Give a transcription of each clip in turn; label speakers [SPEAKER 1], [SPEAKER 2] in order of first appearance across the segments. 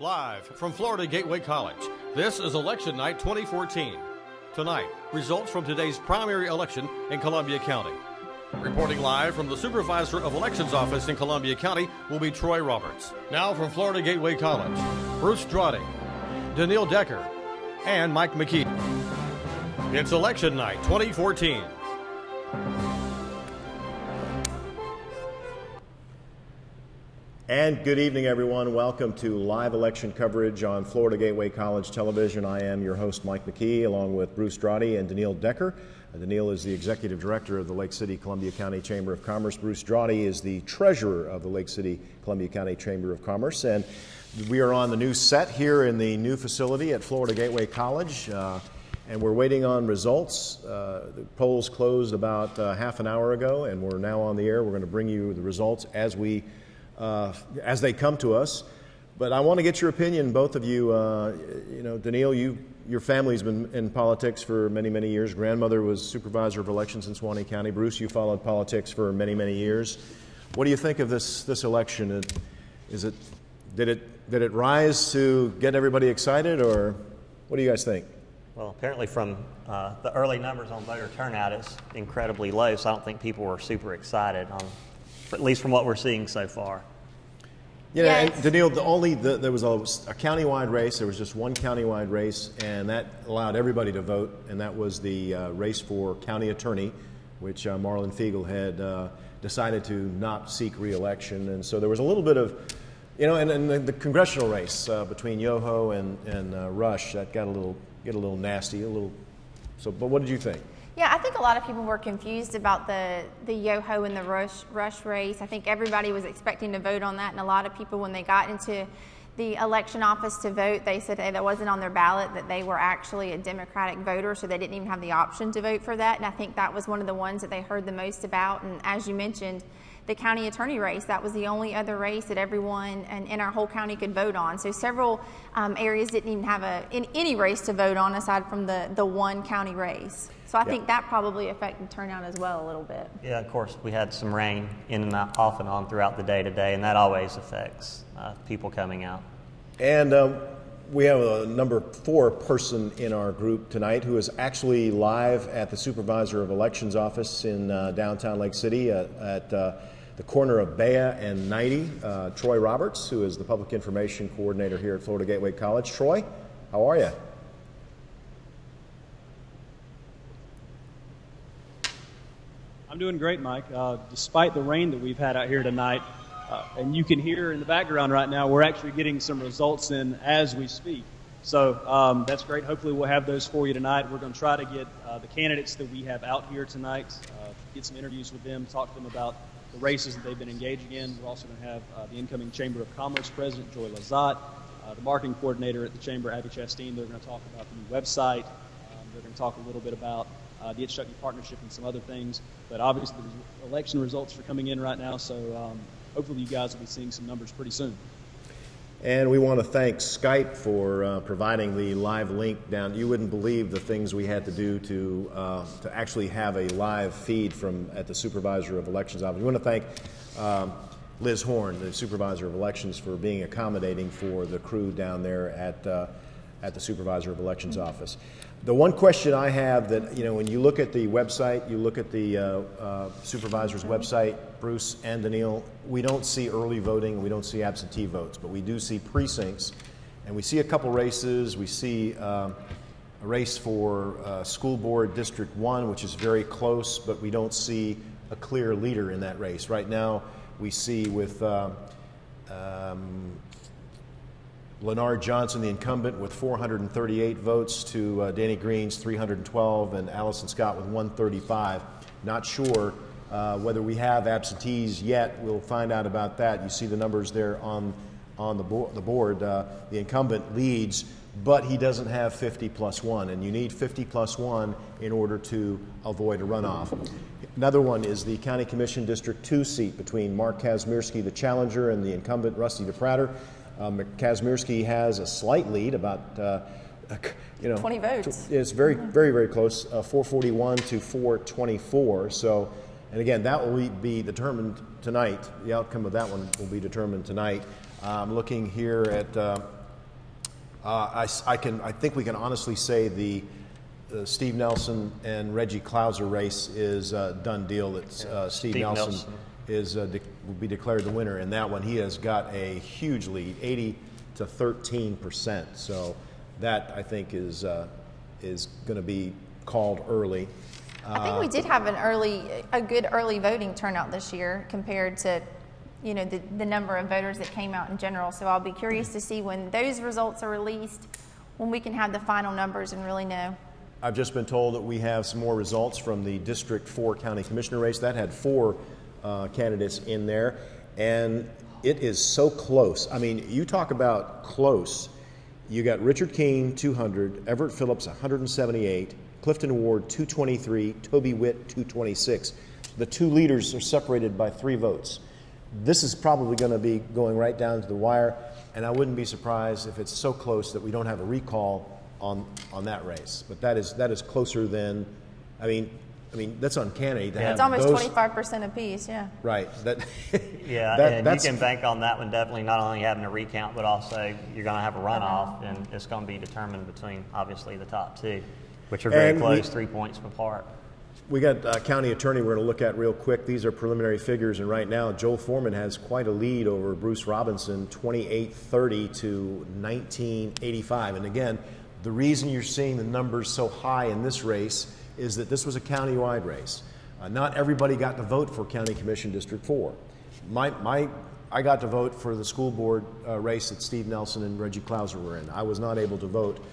[SPEAKER 1] Live from Florida Gateway College, this is Election Night 2014. Tonight, results from today's primary election in Columbia County. Reporting live from the Supervisor of Elections office in Columbia County will be Troy Roberts. Now from Florida Gateway College, Bruce Strati, Daniil Decker, and Mike McKee. It's Election Night 2014.
[SPEAKER 2] And good evening, everyone. Welcome to live election coverage on Florida Gateway College Television. I am your host, Mike McKee, along with Bruce Strati and Daniil Decker. Daniil is the Executive Director of the Lake City Columbia County Chamber of Commerce. Bruce Strati is the Treasurer of the Lake City Columbia County Chamber of Commerce. And we are on the new set here in the new facility at Florida Gateway College. And we're waiting on results. The polls closed about half an hour ago, and we're now on the air. We're going to bring you the results as they come to us. But I want to get your opinion, both of you. Daniil, your family's been in politics for many, many years. Grandmother was Supervisor of Elections in Suwannee County. Bruce, you followed politics for many, many years. What do you think of this election? Did it rise to get everybody excited, or what do you guys think?
[SPEAKER 3] Well, apparently from the early numbers on voter turnout, it's incredibly low, so I don't think people were super excited, at least from what we're seeing so far.
[SPEAKER 2] Yeah,
[SPEAKER 4] Yes.
[SPEAKER 2] and Daniil, there was a countywide race. There was just one countywide race, and that allowed everybody to vote, and that was the race for county attorney, which Marlon Fiegel had decided to not seek re-election. And so there was a little bit of, and the congressional race between Yoho and Rush, that got a little nasty, but what did you think?
[SPEAKER 4] Yeah, I think a lot of people were confused about the Yoho and the Rush race. I think everybody was expecting to vote on that, and a lot of people, when they got into the election office to vote, they said that wasn't on their ballot, that they were actually a Democratic voter, so they didn't even have the option to vote for that. And I think that was one of the ones that they heard the most about. And as you mentioned, the county attorney race, that was the only other race that everyone in our whole county could vote on. So several areas didn't even have any race to vote on aside from the one county race. So I think that probably affected turnout as well a little bit.
[SPEAKER 3] Yeah, of course, we had some rain in and out, off and on throughout the day today, and that always affects people coming out.
[SPEAKER 2] And we have a number 4 person in our group tonight who is actually live at the Supervisor of Elections office in downtown Lake City at the corner of Bea and 90. Troy Roberts, who is the Public Information Coordinator here at Florida Gateway College. Troy, how are you?
[SPEAKER 5] I'm doing great, Mike. Despite the rain that we've had out here tonight, and you can hear in the background right now, we're actually getting some results in as we speak. So that's great. Hopefully we'll have those for you tonight. We're going to try to get the candidates that we have out here tonight, get some interviews with them, talk to them about the races that they've been engaging in. We're also going to have the incoming Chamber of Commerce President, Joy Lazat, the marketing coordinator at the Chamber, Abby Chasteen. They're going to talk about the new website. They're going to talk a little bit about the Itchtucky Partnership and some other things. But obviously the election results are coming in right now, so hopefully you guys will be seeing some numbers pretty soon.
[SPEAKER 2] And we want to thank Skype for providing the live link down. You wouldn't believe the things we had to do to actually have a live feed at the Supervisor of Elections office. We want to thank Liz Horn, the Supervisor of Elections, for being accommodating for the crew down there at the Supervisor of Elections office. The one question I have that, when you look at the website, you look at the supervisor's website, Bruce and Daniil, we don't see early voting, we don't see absentee votes, but we do see precincts, and we see a couple races. We see a race for School Board District 1, which is very close, but we don't see a clear leader in that race. Right now, we see with Lenard Johnson, the incumbent, with 438 votes to Danny Green's 312 and Allison Scott with 135. Not sure whether we have absentees yet. We'll find out about that. You see the numbers there on the board. The incumbent leads, but he doesn't have 50 plus 1, and you need 50 plus 1 in order to avoid a runoff. Another one is the County Commission District 2 seat between Mark Kazmierski, the challenger, and the incumbent Rusty DePrater. Kazmierski has a slight lead, about
[SPEAKER 4] 20 votes.
[SPEAKER 2] It's very, very, very close, 441 to 424. So, and again, that will be determined tonight. The outcome of that one will be determined tonight. I'm looking here at I think we can honestly say the Steve Nelson and Reggie Clouser race is a done deal. That Steve Nelson will be declared the winner in that one. He has got a huge lead, 80 to 13%. So that I think is going to be called early.
[SPEAKER 4] I think we did have a good early voting turnout this year compared to, the number of voters that came out in general. So I'll be curious to see when those results are released, when we can have the final numbers and really know.
[SPEAKER 2] I've just been told that we have some more results from the District 4 County Commissioner race. That had 4 candidates in there, and it is so close. I mean, you talk about close. You got Richard King, 200, Everett Phillips, 178, Clifton Ward, 223, Toby Witt, 226. The 2 leaders are separated by 3 votes. This is probably going to be going right down to the wire, and I wouldn't be surprised if it's so close that we don't have a recall on that race. But that is closer than, I mean that's uncanny to have.
[SPEAKER 4] It's almost
[SPEAKER 2] those,
[SPEAKER 4] 25% apiece, yeah.
[SPEAKER 2] Right.
[SPEAKER 3] And you can bank on that one definitely, not only having a recount, but also you're going to have a runoff, and it's going to be determined between obviously the top 2, which are very close, 3 points apart.
[SPEAKER 2] We got county attorney we're going to look at real quick. These are preliminary figures, and right now Joel Foreman has quite a lead over Bruce Robinson, 2830 to 1985. And again, the reason you're seeing the numbers so high in this race is that this was a county-wide race. Not everybody got to vote for County Commission District 4. I got to vote for the school board race that Steve Nelson and Reggie Clouser were in. I was not able to vote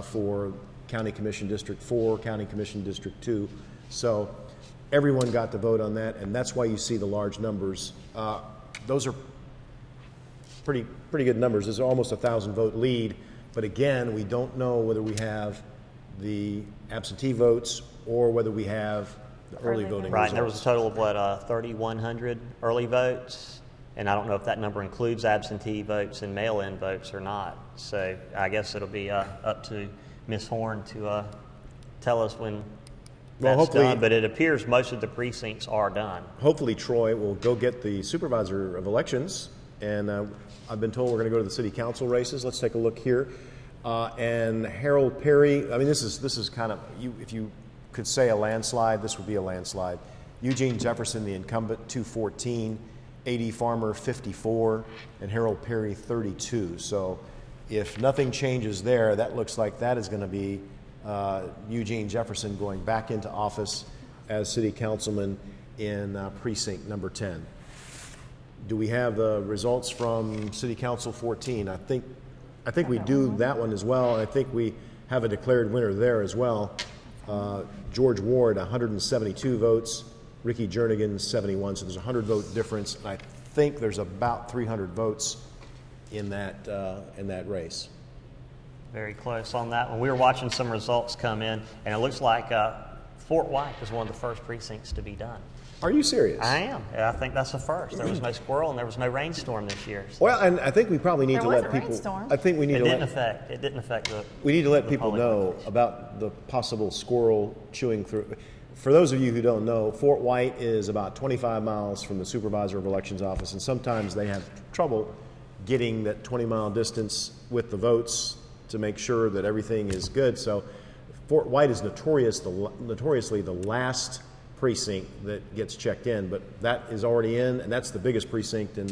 [SPEAKER 2] for County Commission District 4, County Commission District 2. So everyone got to vote on that, and that's why you see the large numbers. Those are pretty good numbers. There's almost a 1,000-vote lead, but again, we don't know whether we have the absentee votes or whether we have the early voting
[SPEAKER 3] Right,
[SPEAKER 2] results.
[SPEAKER 3] and there was a total of 3,100 early votes, and I don't know if that number includes absentee votes and mail-in votes or not. So I guess it'll be up to Ms. Horn to tell us when that's done, but it appears most of the precincts are done.
[SPEAKER 2] Hopefully Troy will go get the supervisor of elections, and I've been told we're going to go to the city council races. Let's take a look here. And Harold Perry, I mean, this is kind of, if you could say a landslide, this would be a landslide. Eugene Jefferson, the incumbent, 214, A.D. Farmer, 54, and Harold Perry, 32. So if nothing changes there, that looks like that is going to be Eugene Jefferson going back into office as city councilman in precinct number 10. Do we have the results from City Council 14? I think we do that one as well. I think we have a declared winner there as well. George Ward, 172 votes. Ricky Jernigan, 71. So there's a 100-vote difference. And I think there's about 300 votes in that race.
[SPEAKER 3] Very close on that one. We were watching some results come in, and it looks like Fort White was one of the first precincts to be done.
[SPEAKER 2] Are you serious?
[SPEAKER 3] I am. I think that's the first. There was no squirrel and there was no rainstorm this year. So.
[SPEAKER 2] Well, and I think we probably need to let people.
[SPEAKER 4] Rainstorm.
[SPEAKER 2] I think we need
[SPEAKER 3] It
[SPEAKER 2] to
[SPEAKER 3] didn't affect the.
[SPEAKER 2] We need to let people
[SPEAKER 3] public
[SPEAKER 2] know
[SPEAKER 3] votes.
[SPEAKER 2] about the possible squirrel chewing through. For those of you who don't know, Fort White is about 25 miles from the supervisor of elections office, and sometimes they have trouble getting that 20-mile distance with the votes to make sure that everything is good. So Fort White is notoriously the last precinct that gets checked in, but that is already in, and that's the biggest precinct in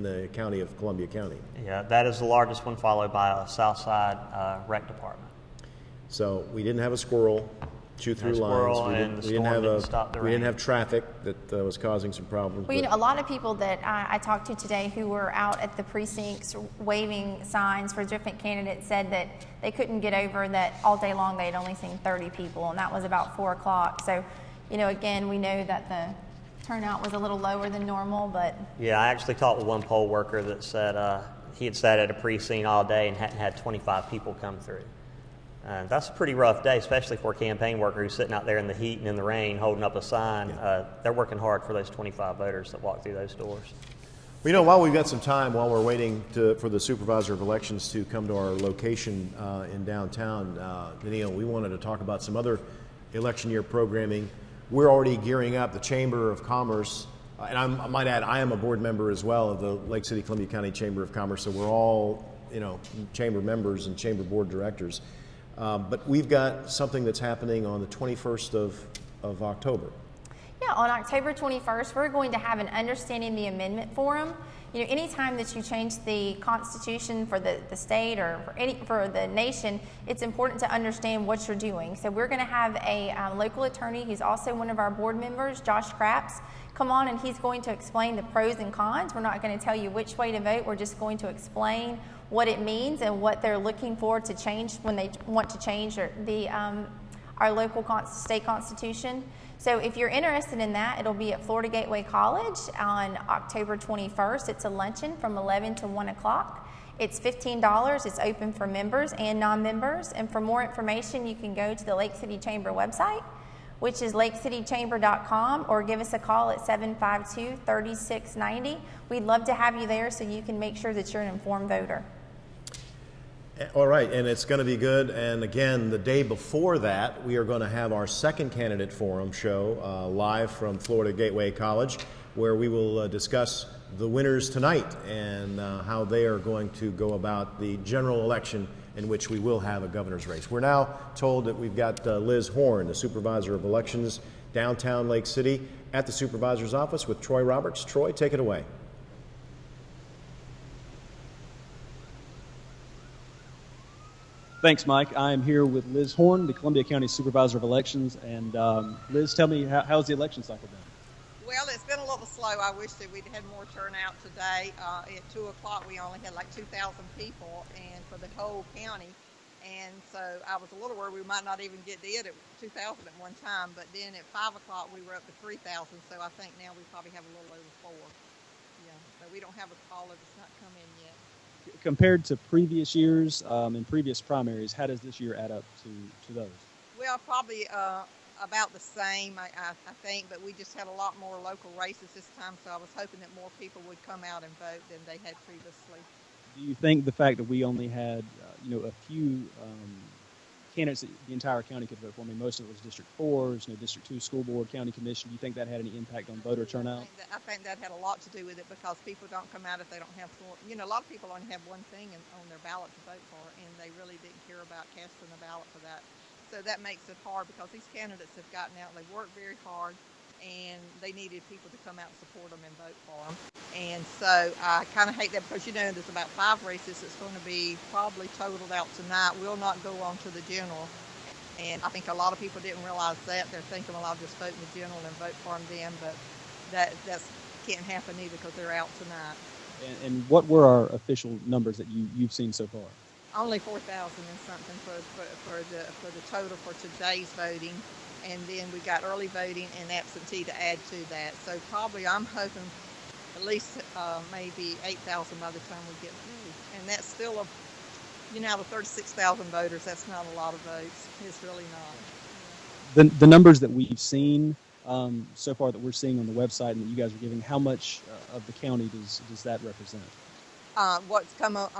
[SPEAKER 2] the county of Columbia County.
[SPEAKER 3] Yeah, that is the largest one, followed by a Southside Rec Department.
[SPEAKER 2] So we didn't have a squirrel chew through
[SPEAKER 3] squirrel,
[SPEAKER 2] lines.
[SPEAKER 3] and the storm didn't stop the
[SPEAKER 2] We didn't
[SPEAKER 3] rain.
[SPEAKER 2] have traffic that was causing some problems.
[SPEAKER 4] Well,
[SPEAKER 2] but-
[SPEAKER 4] a lot of people that I talked to today who were out at the precincts waving signs for different candidates said that they couldn't get over that all day long they had only seen 30 people, and that was about 4 o'clock. So, again, we know that the turnout was a little lower than normal, but
[SPEAKER 3] Yeah, I actually talked with one poll worker that said he had sat at a precinct all day and hadn't had 25 people come through. That's a pretty rough day, especially for a campaign worker who's sitting out there in the heat and in the rain holding up a sign. They're working hard for those 25 voters that walk through those doors.
[SPEAKER 2] Well, while we've got some time, while we're waiting for the supervisor of elections to come to our location in downtown, Daniil, we wanted to talk about some other election year programming. We're already gearing up. The Chamber of Commerce, and I might add, I am a board member as well of the Lake City Columbia County Chamber of Commerce, so we're all chamber members and chamber board directors. But we've got something that's happening on the 21st of October.
[SPEAKER 4] Yeah, on October 21st, we're going to have an Understanding the Amendment Forum. Anytime that you change the Constitution for the state or for the nation, it's important to understand what you're doing. So we're going to have a local attorney who's also one of our board members, Josh Craps, come on, and he's going to explain the pros and cons. We're not going to tell you which way to vote. We're just going to explain what it means and what they're looking for to change when they want to change our local state constitution. So if you're interested in that, it'll be at Florida Gateway College on October 21st. It's a luncheon from 11 to 1 o'clock. It's $15. It's open for members and non-members. And for more information, you can go to the Lake City Chamber website, which is lakecitychamber.com, or give us a call at 752-3690. We'd love to have you there so you can make sure that you're an informed voter.
[SPEAKER 2] All right, and it's going to be good. And again, the day before that, we are going to have our second candidate forum show live from Florida Gateway College, where we will discuss the winners tonight and how they are going to go about the general election in which we will have a governor's race. We're now told that we've got Liz Horn, the supervisor of elections, downtown Lake City, at the supervisor's office with Troy Roberts. Troy, take it away.
[SPEAKER 5] Thanks, Mike. I'm here with Liz Horn, the Columbia County Supervisor of Elections. And Liz, tell me, how's the election cycle been?
[SPEAKER 6] Well, it's been a little slow. I wish that we'd had more turnout today. At 2 o'clock, we only had like 2,000 people and for the whole county. And so I was a little worried we might not even get to it at 2,000 at one time. But then at 5 o'clock, we were up to 3,000. So I think now we probably have a little over 4. Yeah, but we don't have a caller that's not come in yet.
[SPEAKER 5] Compared to previous years and previous primaries, how does this year add up to those?
[SPEAKER 6] Well, probably about the same, I think, but we just had a lot more local races this time, so I was hoping that more people would come out and vote than they had previously.
[SPEAKER 5] Do you think the fact that we only had, a few candidates that the entire county could vote for? I mean, most of it was District 4s, District 2 school board, county commission. Do you think that had any impact on voter turnout?
[SPEAKER 6] I think that had a lot to do with it because people don't come out if they don't have, a lot of people only have one thing on their ballot to vote for, and they really didn't care about casting the ballot for that. So that makes it hard because these candidates have gotten out, they worked very hard, and they needed people to come out and support them and vote for them. And so I kind of hate that because, there's about 5 races that's going to be probably totaled out tonight, will not go on to the general. And I think a lot of people didn't realize that. They're thinking, well, I'll just vote in the general and vote for them then, but that can't happen either because they're out tonight.
[SPEAKER 5] And what were our official numbers that you've seen so far?
[SPEAKER 6] Only 4,000 and something for the total for today's voting. And then we got early voting and absentee to add to that. So probably I'm hoping at least maybe 8,000 by the time we get through. And that's still out of 36,000 voters, that's not a lot of votes. It's really not.
[SPEAKER 5] The numbers that we've seen so far that we're seeing on the website and that you guys are giving, how much of the county does that represent?
[SPEAKER 6] What's come out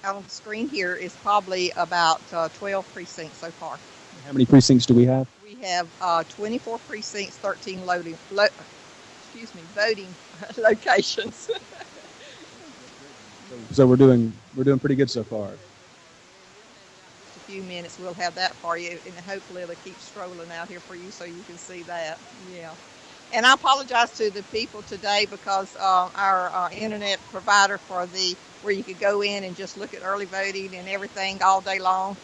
[SPEAKER 6] on the screen here is probably about 12 precincts so far.
[SPEAKER 5] How many precincts do we have?
[SPEAKER 6] We have 24 precincts, 13 voting locations.
[SPEAKER 5] So we're doing pretty good so far.
[SPEAKER 6] Just a few minutes, we'll have that for you, and hopefully it'll keep strolling out here for you so you can see that. Yeah. And I apologize to the people today because our internet provider where you could go in and just look at early voting and everything all day long,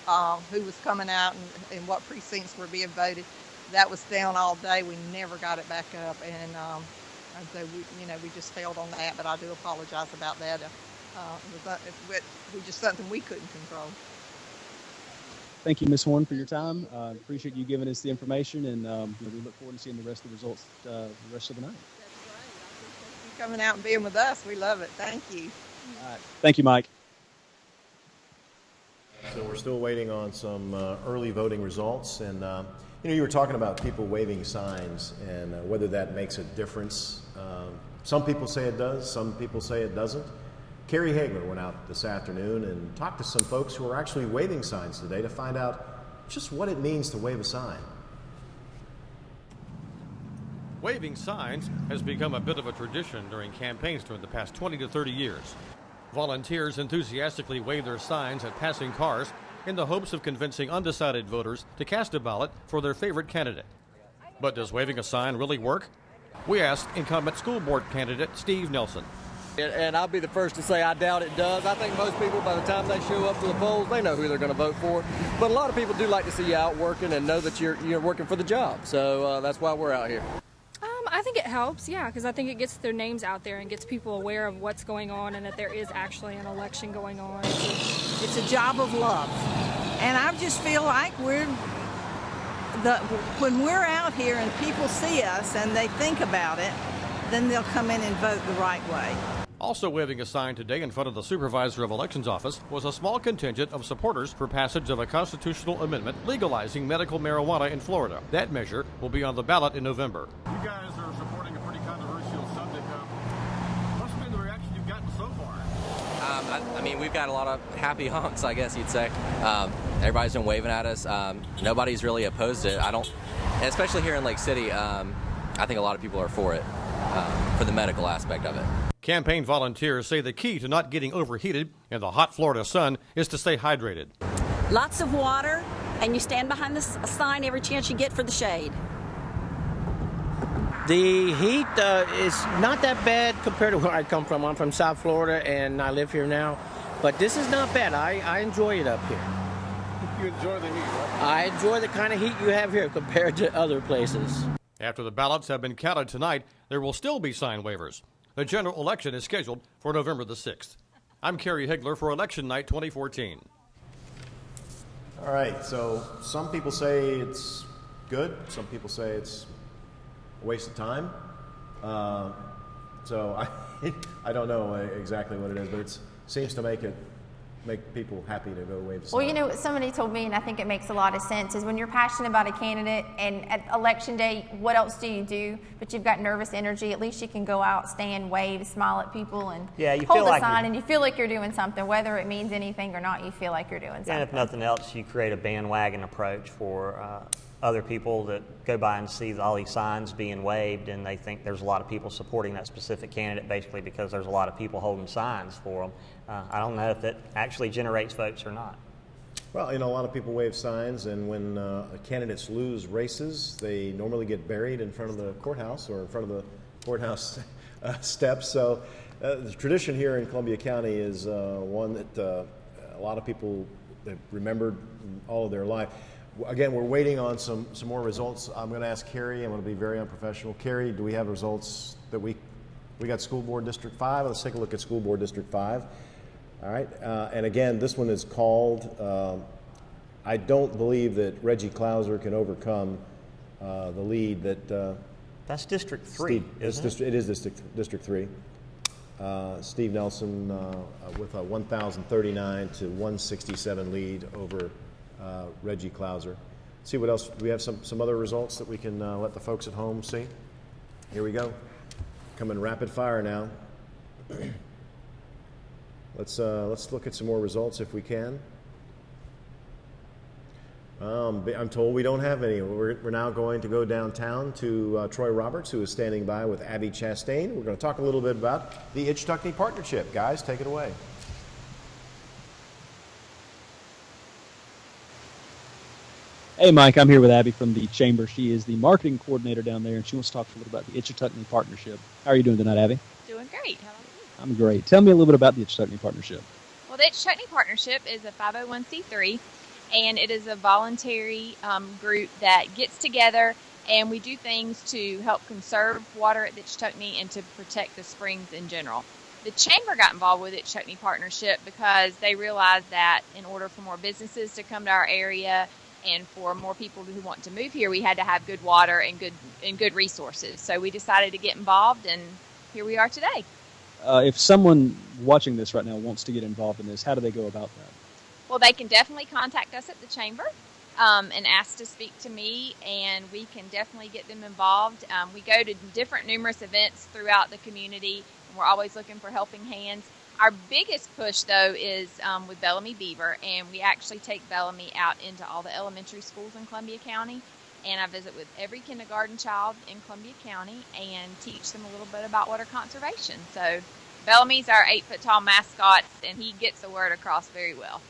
[SPEAKER 6] who was coming out and what precincts were being voted, that was down all day. We never got it back up, and so we just failed on that. But I do apologize about that. It was just something we couldn't control.
[SPEAKER 5] Thank you, Ms. Horn, for your time. Appreciate you giving us the information, and we look forward to seeing the rest of the results the rest of the night.
[SPEAKER 6] That's great. I appreciate you coming out and being with us. We love it. Thank you.
[SPEAKER 5] All right. Thank you, Mike.
[SPEAKER 2] So we're still waiting on some early voting results, and you were talking about people waving signs and whether that makes a difference. Some people say it does, some people say it doesn't. Carrie Hagler went out this afternoon and talked to some folks who are actually waving signs today to find out just what it means to wave a sign.
[SPEAKER 1] Waving signs has become a bit of a tradition during campaigns during the past 20 to 30 years. Volunteers enthusiastically wave their signs at passing cars in the hopes of convincing undecided voters to cast a ballot for their favorite candidate. But does waving a sign really work? We asked incumbent school board candidate Steve Nelson.
[SPEAKER 7] And I'll be the first to say I doubt it does. I think most people, by the time they show up to the polls, they know who they're going to vote for. But a lot of people do like to see you out working and know that you're working for the job. So that's why we're out here.
[SPEAKER 8] I think it helps, yeah, because I think it gets their names out there and gets people aware of what's going on and that there is actually an election going on.
[SPEAKER 9] It's a job of love. And I just feel like when we're out here and people see us and they think about it, then they'll come in and vote the right way.
[SPEAKER 1] Also waving a sign today in front of the Supervisor of Elections office was a small contingent of supporters for passage of a constitutional amendment legalizing medical marijuana in Florida. That measure will be on the ballot in November.
[SPEAKER 10] You guys are supporting a pretty controversial subject. What's been the reaction you've gotten so far?
[SPEAKER 11] I mean, we've got a lot of happy honks, I guess you'd say. Everybody's been waving at us. Nobody's really opposed it. Especially here in Lake City, I think a lot of people are for it, for the medical aspect of it.
[SPEAKER 1] Campaign volunteers say the key to not getting overheated in the hot Florida sun is to stay hydrated.
[SPEAKER 12] Lots of water, and you stand behind the sign every chance you get for the shade.
[SPEAKER 13] The heat is not that bad compared to where I come from. I'm from South Florida, and I live here now. But this is not bad. I enjoy it up here.
[SPEAKER 10] You enjoy the heat, right?
[SPEAKER 13] I enjoy the kind of heat you have here compared to other places.
[SPEAKER 1] After the ballots have been counted tonight, there will still be sign waivers. The general election is scheduled for November the 6th. I'm Kerry Higler for Election Night 2014.
[SPEAKER 2] All right, so some people say it's good. Some people say it's a waste of time. So I don't know exactly what it is, but it seems to make people happy to go wave a sign.
[SPEAKER 4] Well, you know, somebody told me, and I think it makes a lot of sense, is when you're passionate about a candidate and at election day, what else do you do? But you've got nervous energy, at least you can go out, stand, wave, smile at people, and hold a sign, and you feel like you're doing something. Whether it means anything or not, you feel like you're doing something.
[SPEAKER 3] And if nothing else, you create a bandwagon approach for other people that go by and see all these signs being waved, and they think there's a lot of people supporting that specific candidate basically because there's a lot of people holding signs for them. I don't know if it actually generates votes or not.
[SPEAKER 2] Well, you know, a lot of people wave signs, and when candidates lose races, they normally get buried in front of the courthouse or in front of the courthouse steps. So the tradition here in Columbia County is one that a lot of people have remembered all of their life. Again, we're waiting on some more results. I'm going to ask Carrie. I'm going to be very unprofessional. Carrie, do we have results that we got School Board District 5? Let's take a look at School Board District 5. All right, and again, this one is called, I don't believe that Reggie Clouser can overcome the lead that...
[SPEAKER 3] That's District 3, isn't it?
[SPEAKER 2] It is District 3. Steve Nelson with a 1,039 to 167 lead over Reggie Clouser. See what else, do we have some other results that we can let the folks at home see? Here we go. Coming rapid fire now. Let's look at some more results if we can. I'm told we don't have any. We're now going to go downtown to Troy Roberts, who is standing by with Abby Chastain. We're going to talk a little bit about the Ichetucknee Partnership. Guys, take it away.
[SPEAKER 5] Hey, Mike, I'm here with Abby from the Chamber. She is the marketing coordinator down there, and she wants to talk a little about the Ichetucknee Partnership. How are you doing tonight, Abby?
[SPEAKER 14] Doing great. How about you?
[SPEAKER 5] I'm great. Tell me a little bit about the Ichetucknee Partnership.
[SPEAKER 14] Well, the Ichetucknee Partnership is a 501c3, and it is a voluntary group that gets together, and we do things to help conserve water at the Ichetucknee and to protect the springs in general. The Chamber got involved with the Ichetucknee Partnership because they realized that in order for more businesses to come to our area and for more people who want to move here, we had to have good water and good resources. So we decided to get involved, and here we are today.
[SPEAKER 5] If someone watching this right now wants to get involved in this, how do they go about that?
[SPEAKER 14] Well, they can definitely contact us at the Chamber and ask to speak to me, and we can definitely get them involved. We go to different numerous events throughout the community, and we're always looking for helping hands. Our biggest push, though, is with Bellamy Beaver, and we actually take Bellamy out into all the elementary schools in Columbia County, and I visit with every kindergarten child in Columbia County and teach them a little bit about water conservation. So Bellamy's our 8-foot-tall mascot, and he gets the word across very well.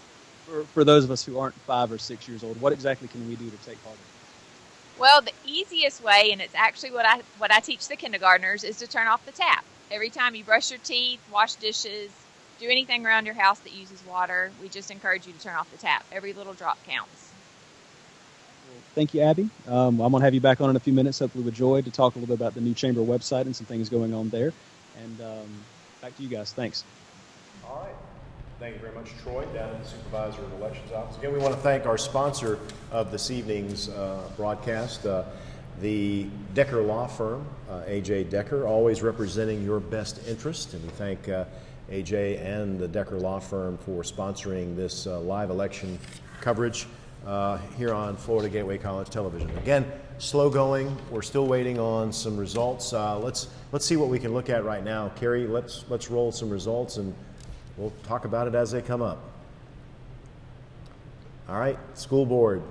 [SPEAKER 5] For those of us who aren't 5 or 6 years old, what exactly can we do to take part in it?
[SPEAKER 14] Well, the easiest way, and it's actually what I teach the kindergartners, is to turn off the tap. Every time you brush your teeth, wash dishes, do anything around your house that uses water, we just encourage you to turn off the tap. Every little drop counts.
[SPEAKER 5] Thank you, Abby. I'm going to have you back on in a few minutes, hopefully with Joy, to talk a little bit about the new chamber website and some things going on there. And back to you guys. Thanks.
[SPEAKER 2] All right. Thank you very much, Troy, down in the Supervisor of Elections office. Again, we want to thank our sponsor of this evening's broadcast, the Decker Law Firm, A.J. Decker, always representing your best interest. And we thank A.J. and the Decker Law Firm for sponsoring this live election coverage here on Florida Gateway College Television. Again, slow going. We're still waiting on some results. Let's see what we can look at right now. Carrie, let's roll some results, and we'll talk about it as they come up. All right, school board.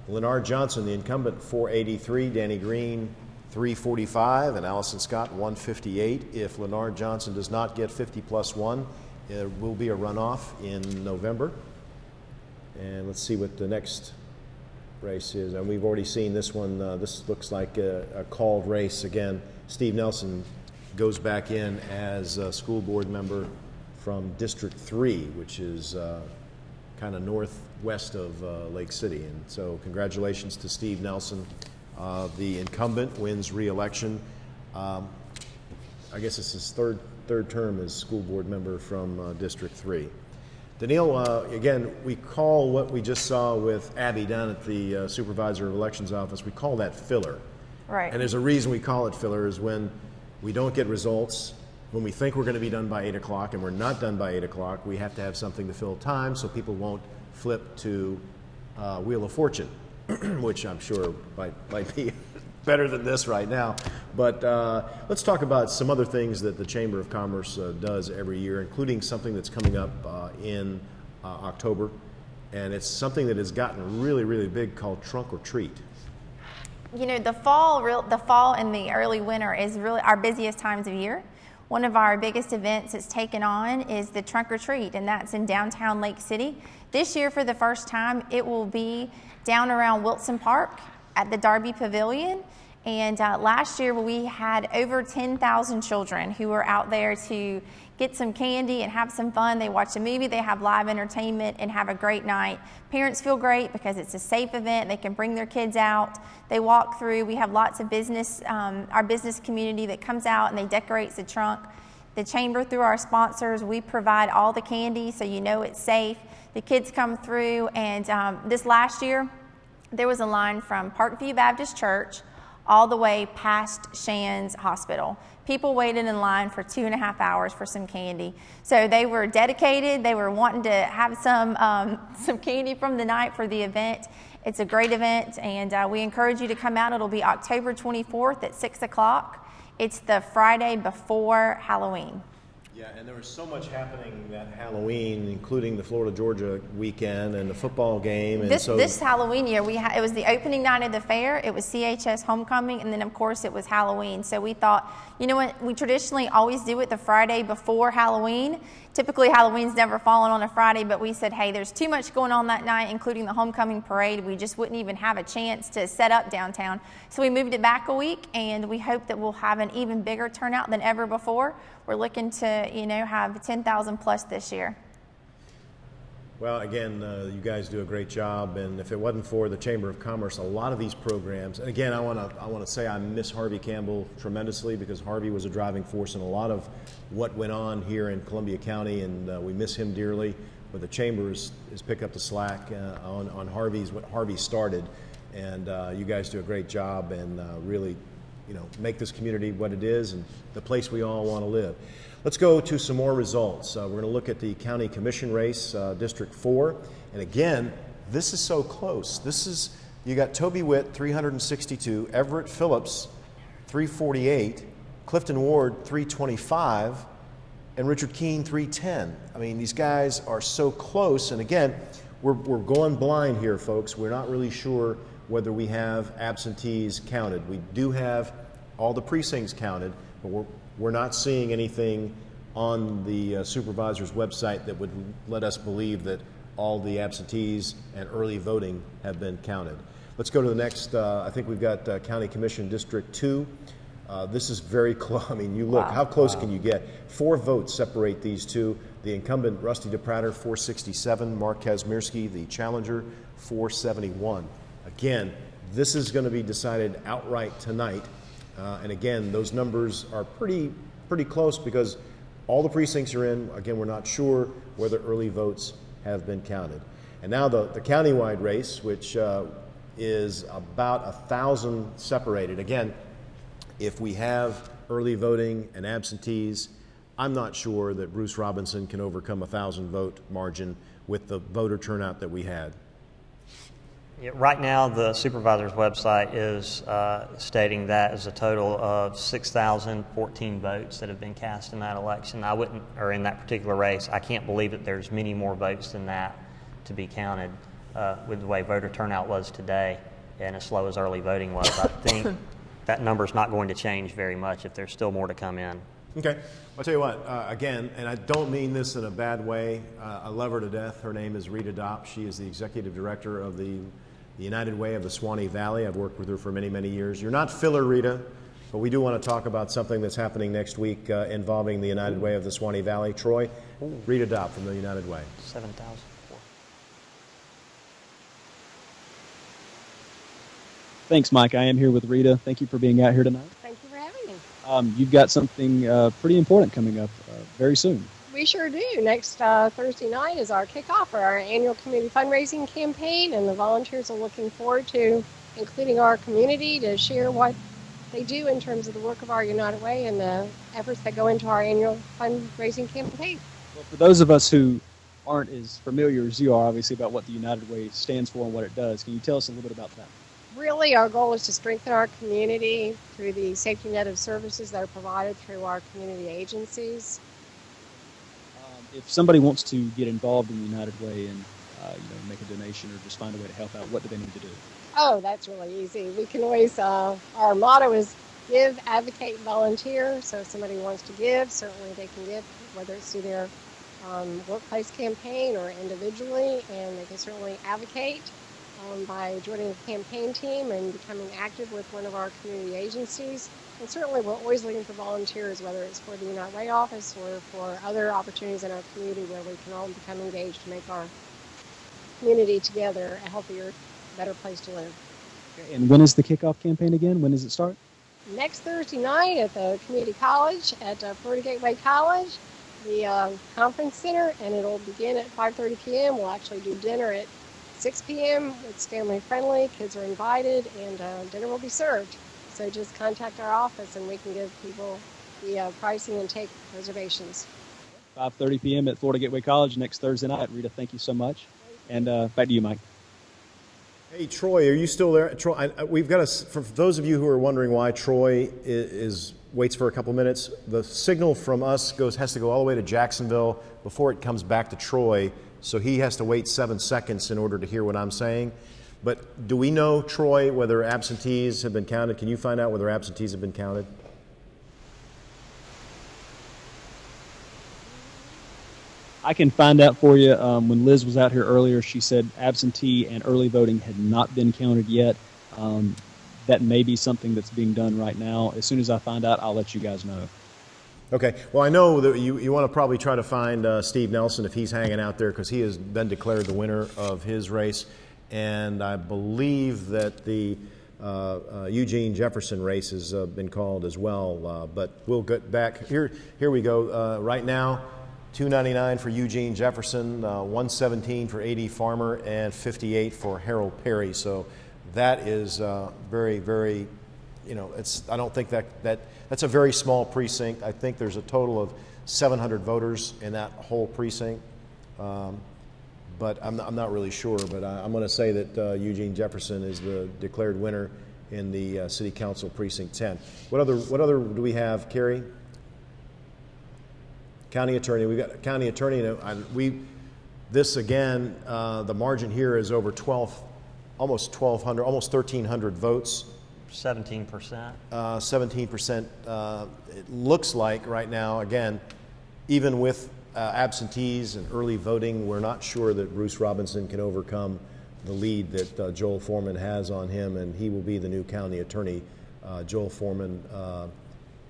[SPEAKER 2] Lennard Johnson, the incumbent, 483. Danny Green, 345. And Allison Scott, 158. If Lennard Johnson does not get 50 plus 1, it will be a runoff in November. And let's see what the next race is. And we've already seen this one. This looks like a called race. Again, Steve Nelson goes back in as a school board member from District 3, which is kind of northwest of Lake City. And so congratulations to Steve Nelson. The incumbent wins re-election. I guess it's his third term as school board member from District 3. Daniil, again, we call what we just saw with Abby down at the Supervisor of Elections office, we call that filler.
[SPEAKER 4] Right.
[SPEAKER 2] And there's a reason we call it filler, is when we don't get results, when we think we're going to be done by 8 o'clock and we're not done by 8 o'clock, we have to have something to fill time so people won't flip to Wheel of Fortune, which I'm sure might be better than this right now. But let's talk about some other things that the Chamber of Commerce does every year, including something that's coming up in October. And it's something that has gotten really, really big, called Trunk or Treat.
[SPEAKER 4] You know, the fall and the early winter is really our busiest times of year. One of our biggest events it's taken on is the Trunk or Treat, and that's in downtown Lake City. This year, for the first time, it will be down around Wilson Park at the Darby Pavilion. And last year, we had over 10,000 children who were out there to get some candy and have some fun. They watch a movie, they have live entertainment, and have a great night. Parents feel great because it's a safe event. They can bring their kids out. They walk through. We have lots of business, our business community that comes out and they decorate the trunk. The chamber, through our sponsors, we provide all the candy so you know it's safe. The kids come through, and this last year, there was a line from Parkview Baptist Church all the way past Shands Hospital. People waited in line for 2.5 hours for some candy. So they were dedicated. They were wanting to have some candy from the night for the event. It's a great event, and we encourage you to come out. It'll be October 24th at 6 o'clock. It's the Friday before Halloween.
[SPEAKER 2] Yeah, and there was so much happening that Halloween, including the Florida-Georgia weekend and the football game. And
[SPEAKER 4] this Halloween year, it was the opening night of the fair, it was CHS Homecoming, and then, of course, it was Halloween. So we thought, you know what, we traditionally always do it the Friday before Halloween. Typically, Halloween's never fallen on a Friday, but we said, hey, there's too much going on that night, including the homecoming parade. We just wouldn't even have a chance to set up downtown. So we moved it back a week, and we hope that we'll have an even bigger turnout than ever before. We're looking to, have 10,000 plus this year.
[SPEAKER 2] Well, again, you guys do a great job, and if it wasn't for the Chamber of Commerce, a lot of these programs, and again, I want to say I miss Harvey Campbell tremendously, because Harvey was a driving force in a lot of what went on here in Columbia County, and we miss him dearly. But the Chamber has picked up the slack on what Harvey started, and you guys do a great job, and really, make this community what it is and the place we all want to live. Let's go to some more results. We're going to look at the County Commission race, District 4. And again, this is so close. You got Toby Witt, 362, Everett Phillips, 348, Clifton Ward, 325, and Richard Keene, 310. I mean, these guys are so close. And again, we're going blind here, folks. We're not really sure whether we have absentees counted. We do have all the precincts counted, but We're not seeing anything on the supervisor's website that would let us believe that all the absentees and early voting have been counted. Let's go to the next. I think we've got County Commission District 2. This is very close. I mean, you look, how close can you get? 4 votes separate these two. The incumbent, Rusty DePrater, 467. Mark Kazmierski, the challenger, 471. Again, this is going to be decided outright tonight. And again, those numbers are pretty close because all the precincts are in. Again, we're not sure whether early votes have been counted. And now the countywide race, which is about 1,000 separated. Again, if we have early voting and absentees, I'm not sure that Bruce Robinson can overcome a 1,000 vote margin with the voter turnout that we had.
[SPEAKER 3] Yeah, right now, the supervisor's website is stating that is a total of 6,014 votes that have been cast in that election. Or in that particular race. I can't believe that there's many more votes than that to be counted with the way voter turnout was today and as slow as early voting was. I think that number's not going to change very much if there's still more to come in.
[SPEAKER 2] Okay. I'll tell you what, again, and I don't mean this in a bad way, I love her to death. Her name is Rita Dopp. She is the executive director of the United Way of the Swanee Valley. I've worked with her for many, many years. You're not filler, Rita, but we do want to talk about something that's happening next week involving the United Way of the Swanee Valley. Troy, Rita Dopp from the United Way.
[SPEAKER 3] 7,000.
[SPEAKER 5] Thanks, Mike. I am here with Rita. Thank you for being out here tonight.
[SPEAKER 15] Thank you for having me.
[SPEAKER 5] You've got something pretty important coming up very soon.
[SPEAKER 15] We sure do. Next Thursday night is our kickoff for our annual community fundraising campaign, and the volunteers are looking forward to including our community to share what they do in terms of the work of our United Way and the efforts that go into our annual fundraising campaign.
[SPEAKER 5] Well, for those of us who aren't as familiar as you are, obviously, about what the United Way stands for and what it does, can you tell us a little bit about that?
[SPEAKER 15] Really, our goal is to strengthen our community through the safety net of services that are provided through our community agencies.
[SPEAKER 5] If somebody wants to get involved in the United Way and make a donation or just find a way to help out, what do they need to do?
[SPEAKER 15] Oh, that's really easy. We can always, our motto is give, advocate, volunteer. So if somebody wants to give, certainly they can give, whether it's through their workplace campaign or individually, and they can certainly advocate by joining the campaign team and becoming active with one of our community agencies. And certainly we're always looking for volunteers, whether it's for the United Way office or for other opportunities in our community where we can all become engaged to make our community together a healthier, better place to live.
[SPEAKER 5] And when is the kickoff campaign again? When does it start?
[SPEAKER 15] Next Thursday night at the community college at Florida Gateway College, the conference center, and it'll begin at 5:30 p.m. We'll actually do dinner at 6 p.m. It's family friendly, kids are invited, and dinner will be served. So just contact our office and we can give people the pricing and take reservations.
[SPEAKER 5] 5:30 p.m. at Florida Gateway College next Thursday night. Rita, thank you so much. And back to you, Mike.
[SPEAKER 2] Hey, Troy, are you still there? Troy, we've got for those of you who are wondering why Troy waits for a couple minutes, the signal from us has to go all the way to Jacksonville before it comes back to Troy. So he has to wait 7 seconds in order to hear what I'm saying. But do we know, Troy, whether absentees have been counted? Can you find out whether absentees have been counted?
[SPEAKER 5] I can find out for you. When Liz was out here earlier, she said absentee and early voting had not been counted yet. That may be something that's being done right now. As soon as I find out, I'll let you guys know.
[SPEAKER 2] Okay. Well, I know that you want to probably try to find Steve Nelson if he's hanging out there because he has been declared the winner of his race. And I believe that the Eugene Jefferson race has been called as well. But we'll get back. Here we go. Right now, $2.99 for Eugene Jefferson, $1.17 for A.D. Farmer, and $58 for Harold Perry. So that is very, very, I don't think that's a very small precinct. I think there's a total of 700 voters in that whole precinct. But I'm not really sure, but I'm going to say that Eugene Jefferson is the declared winner in the City Council Precinct 10. What other do we have, Carrie? County Attorney. We've got County Attorney. This again, the margin here is over almost 1,200, almost 1,300 votes
[SPEAKER 3] 17%.
[SPEAKER 2] 17%. It looks like right now, again, even with absentees and early voting, we're not sure that Bruce Robinson can overcome the lead that Joel Foreman has on him, and he will be the new county attorney. Joel Foreman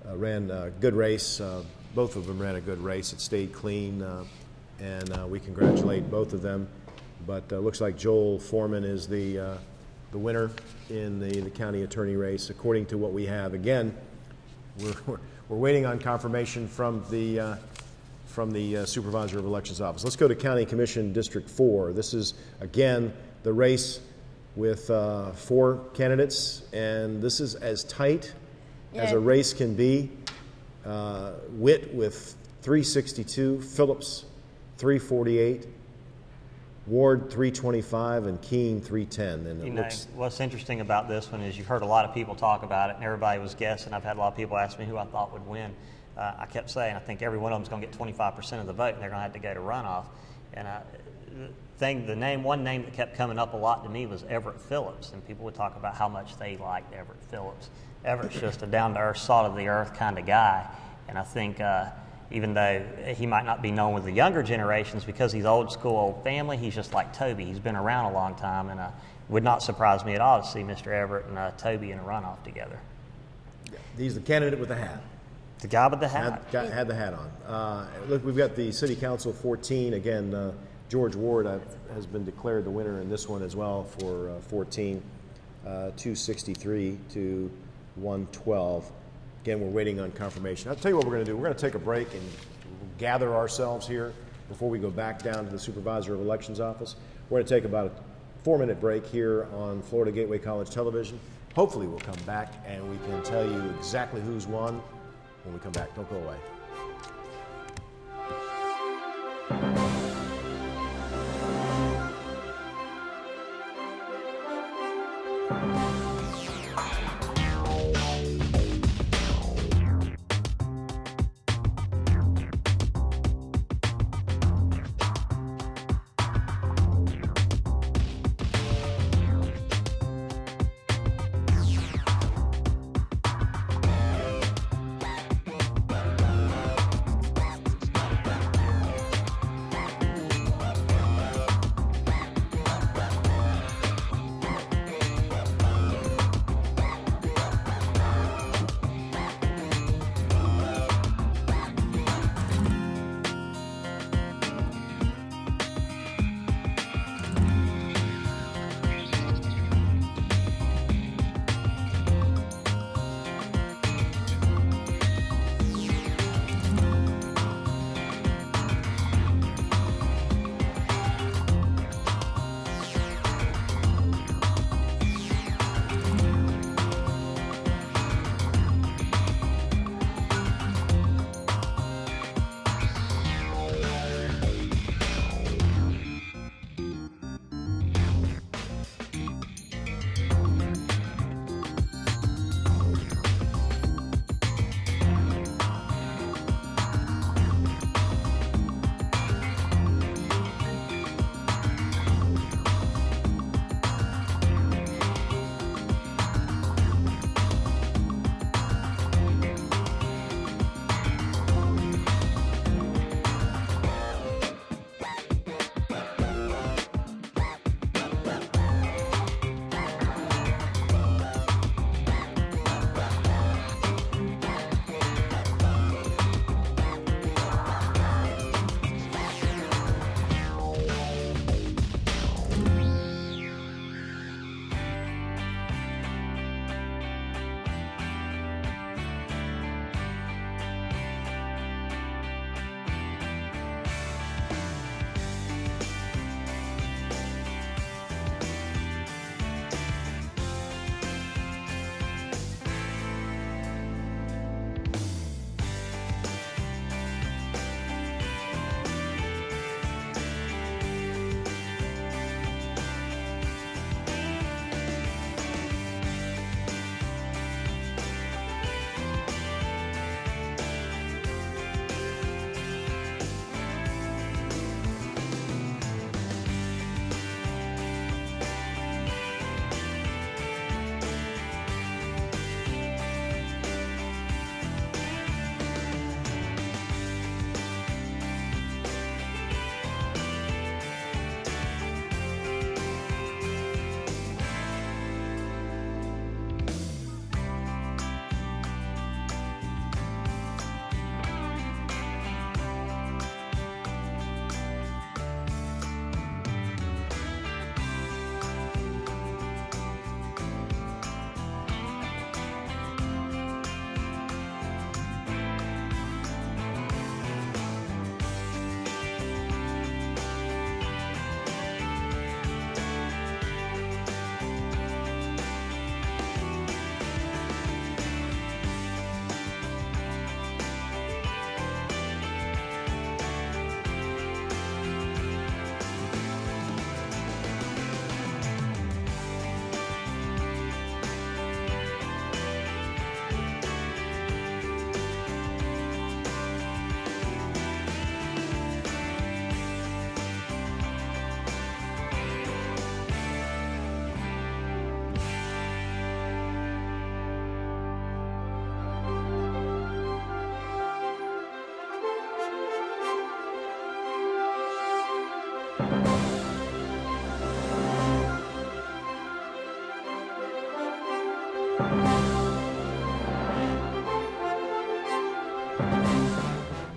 [SPEAKER 2] ran a good race. Both of them ran a good race. It stayed clean, and we congratulate both of them. But looks like Joel Foreman is the winner in the county attorney race, according to what we have. Again, we're waiting on confirmation from the Supervisor of Elections office. Let's go to County Commission District 4. This is, again, the race with 4 candidates, and this is as tight as a race can be. Witt with 362, Phillips 348, Ward 325, and Keene 310. And
[SPEAKER 3] you know, what's interesting about this one is you've heard a lot of people talk about it, and everybody was guessing. I've had a lot of people ask me who I thought would win. I kept saying I think every one of them is going to get 25% of the vote, and they're going to have to go to runoff. And one name that kept coming up a lot to me was Everett Phillips, and people would talk about how much they liked Everett Phillips. Everett's just a down-to-earth, salt-of-the-earth kind of guy, and I think even though he might not be known with the younger generations because he's old school, old family, he's just like Toby. He's been around a long time, and would not surprise me at all to see Mr. Everett and Toby in a runoff together.
[SPEAKER 2] He's the candidate with the hat.
[SPEAKER 3] The guy with the hat.
[SPEAKER 2] Had the hat on. Look, we've got the City Council 14. Again, George Ward has been declared the winner in this one as well for 14, 263 to 112. Again, we're waiting on confirmation. I'll tell you what we're going to do. We're going to take a break and gather ourselves here before we go back down to the Supervisor of Elections office. We're going to take about a 4-minute break here on Florida Gateway College Television. Hopefully we'll come back and we can tell you exactly who's won when we come back. Don't go away.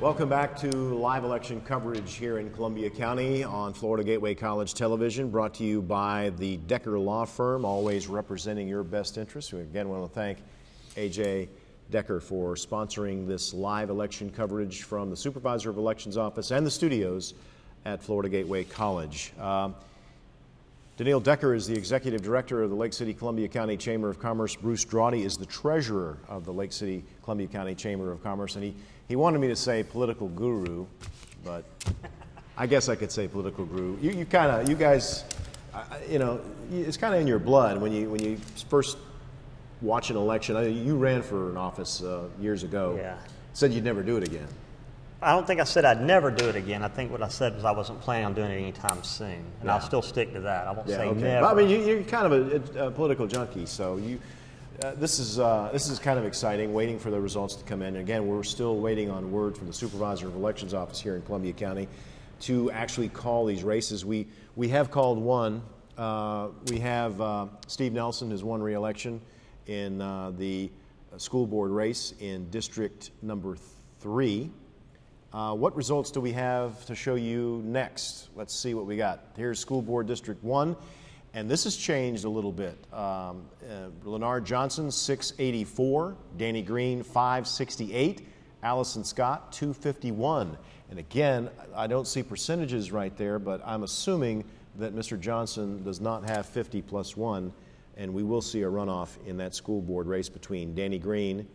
[SPEAKER 2] Welcome back to live election coverage here in Columbia County on Florida Gateway College Television, brought to you by the Decker Law Firm, always representing your best interests. We again want to thank A.J. Decker for sponsoring this live election coverage from the Supervisor of Elections Office and the studios at Florida Gateway College. Daniil Decker is the Executive Director of the Lake City Columbia County Chamber of Commerce. Bruce Drawdy is the Treasurer of the Lake City Columbia County Chamber of Commerce. And he wanted me to say political guru, but I guess I could say political guru. You guys, it's kind of in your blood when you first watch an election. You ran for an office years ago.
[SPEAKER 3] Yeah.
[SPEAKER 2] Said you'd never do it again.
[SPEAKER 3] I don't think I said I'd never do it again. I think what I said was I wasn't planning on doing it anytime soon, and I'll still stick to that. I won't say never.
[SPEAKER 2] But, I mean, you're kind of a political junkie, so this is kind of exciting. Waiting for the results to come in. Again, we're still waiting on word from the Supervisor of Elections Office here in Columbia County to actually call these races. We have called one. We have Steve Nelson has won re-election in the school board race in District number 3. What results do we have to show you next? Let's see what we got. Here's School Board District 1, and this has changed a little bit. Lenard Johnson, 684. Danny Green, 568. Allison Scott, 251. And again, I don't see percentages right there, but I'm assuming that Mr. Johnson does not have 50 plus 1, and we will see a runoff in that school board race between Danny Green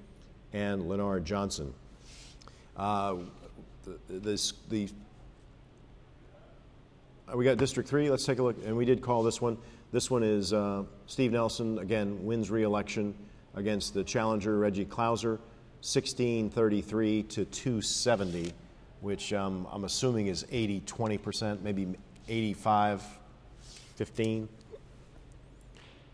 [SPEAKER 2] and Lenard Johnson. We got District 3. Let's take a look. And we did call this one. This one is Steve Nelson, again, wins re-election against the challenger, Reggie Clouser, 1633 to 270, which I'm assuming is 80-20%, maybe 85-15.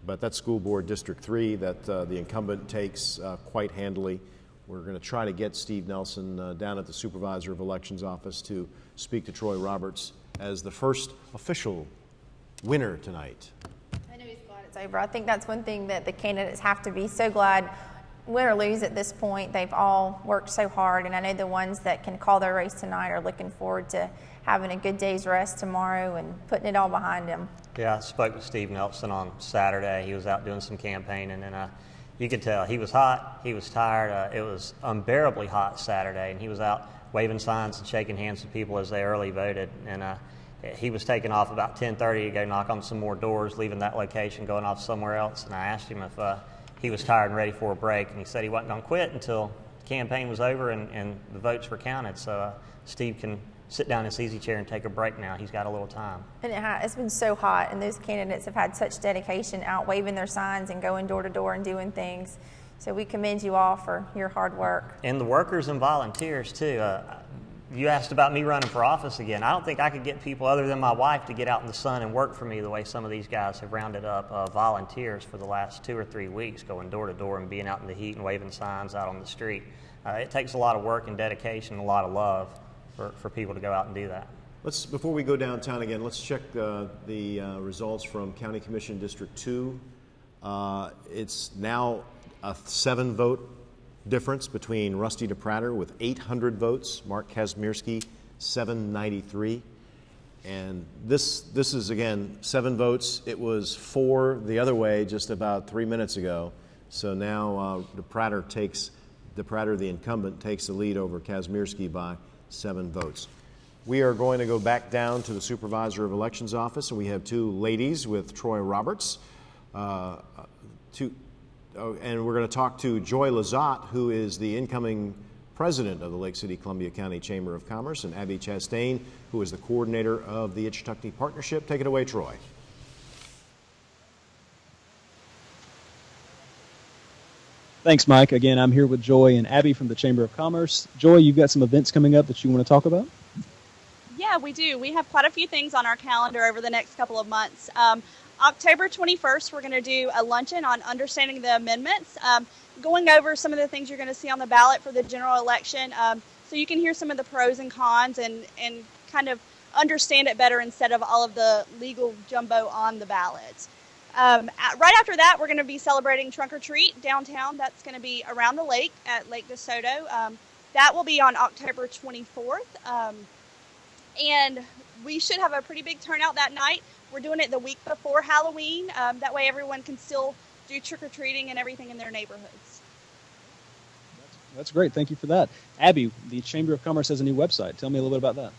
[SPEAKER 2] But that's School Board District 3 that the incumbent takes quite handily. We're going to try to get Steve Nelson down at the Supervisor of Elections Office to speak to Troy Roberts as the first official winner tonight.
[SPEAKER 4] I know he's glad it's over. I think that's one thing that the candidates have to be so glad, win or lose at this point. They've all worked so hard, and I know the ones that can call their race tonight are looking forward to having a good day's rest tomorrow and putting it all behind them.
[SPEAKER 3] Yeah, I spoke with Steve Nelson on Saturday. He was out doing some campaigning, and you could tell he was hot, he was tired. It was unbearably hot Saturday, and he was out waving signs and shaking hands with people as they early voted. And he was taking off about 10:30 to go knock on some more doors, leaving that location, going off somewhere else. And I asked him if he was tired and ready for a break, and he said he wasn't going to quit until the campaign was over and the votes were counted. So Steve can sit down in his easy chair and take a break now. He's got a little time.
[SPEAKER 4] And it's been so hot, and those candidates have had such dedication out waving their signs and going door to door and doing things. So we commend you all for your hard work.
[SPEAKER 3] And the workers and volunteers, too. You asked about me running for office again. I don't think I could get people other than my wife to get out in the sun and work for me the way some of these guys have rounded up volunteers for the last 2 or 3 weeks, going door to door and being out in the heat and waving signs out on the street. It takes a lot of work and dedication and a lot of love for people to go out and do that.
[SPEAKER 2] Before we go downtown again, let's check the results from County Commission District 2. It's now a 7-vote difference between Rusty DePrater with 800 votes, Mark Kazmierski 793. And this is, again, 7 votes. It was 4 the other way just about 3 minutes ago. So now DePrater, the incumbent, takes the lead over Kazmierski by 7 votes. We are going to go back down to the Supervisor of Elections Office, and we have 2 ladies with Troy Roberts. And we're going to talk to Joy Lazat, who is the incoming president of the Lake City Columbia County Chamber of Commerce, and Abby Chastain, who is the coordinator of the Itchitucknee Partnership. Take it away, Troy.
[SPEAKER 5] Thanks, Mike. Again, I'm here with Joy and Abby from the Chamber of Commerce. Joy, you've got some events coming up that you want to talk about?
[SPEAKER 16] Yeah, we do. We have quite a few things on our calendar over the next couple of months. October 21st, we're going to do a luncheon on understanding the amendments, going over some of the things you're going to see on the ballot for the general election, so you can hear some of the pros and cons and kind of understand it better instead of all of the legal jumbo on the ballot. Right after that, we're going to be celebrating Trunk or Treat downtown. That's going to be around the lake at Lake DeSoto. That will be on October 24th. And we should have a pretty big turnout that night. We're doing it the week before Halloween. That way everyone can still do trick-or-treating and everything in their neighborhoods.
[SPEAKER 5] That's great. Thank you for that. Abby, the Chamber of Commerce has a new website. Tell me a little bit about that.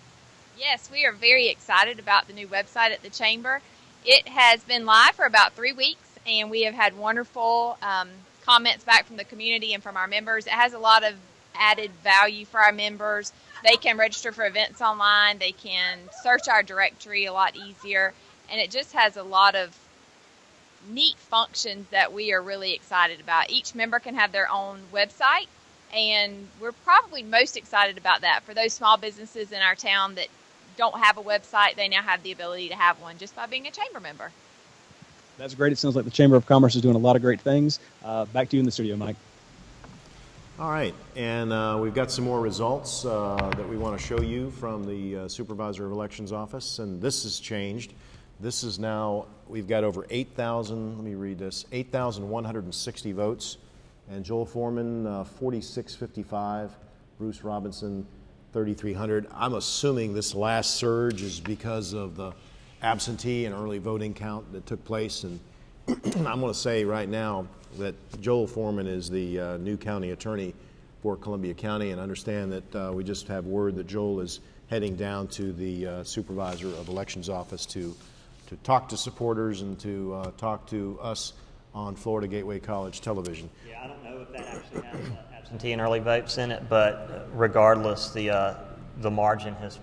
[SPEAKER 14] Yes, we are very excited about the new website at the Chamber. It has been live for about 3 weeks, and we have had wonderful comments back from the community and from our members. It has a lot of added value for our members. They can register for events online. They can search our directory a lot easier, and it just has a lot of neat functions that we are really excited about. Each member can have their own website, and we're probably most excited about that. For those small businesses in our town that don't have a website, they now have the ability to have one just by being a chamber member.
[SPEAKER 5] That's great. It sounds like the Chamber of Commerce is doing a lot of great things. Back to you in the studio, Mike.
[SPEAKER 2] All right, and we've got some more results that we want to show you from the Supervisor of Elections office, and this has changed. This is now, we've got over 8,000, let me read this, 8,160 votes, and Joel Foreman, 4,655, Bruce Robinson, 3,300. I'm assuming this last surge is because of the absentee and early voting count that took place, and I'm going to say right now that Joel Foreman is the new county attorney for Columbia County, and understand that we just have word that Joel is heading down to the Supervisor of Elections office to talk to supporters and to talk to us on Florida Gateway College television.
[SPEAKER 3] Yeah, I don't know if that actually has absentee and early votes in it, but regardless, the margin has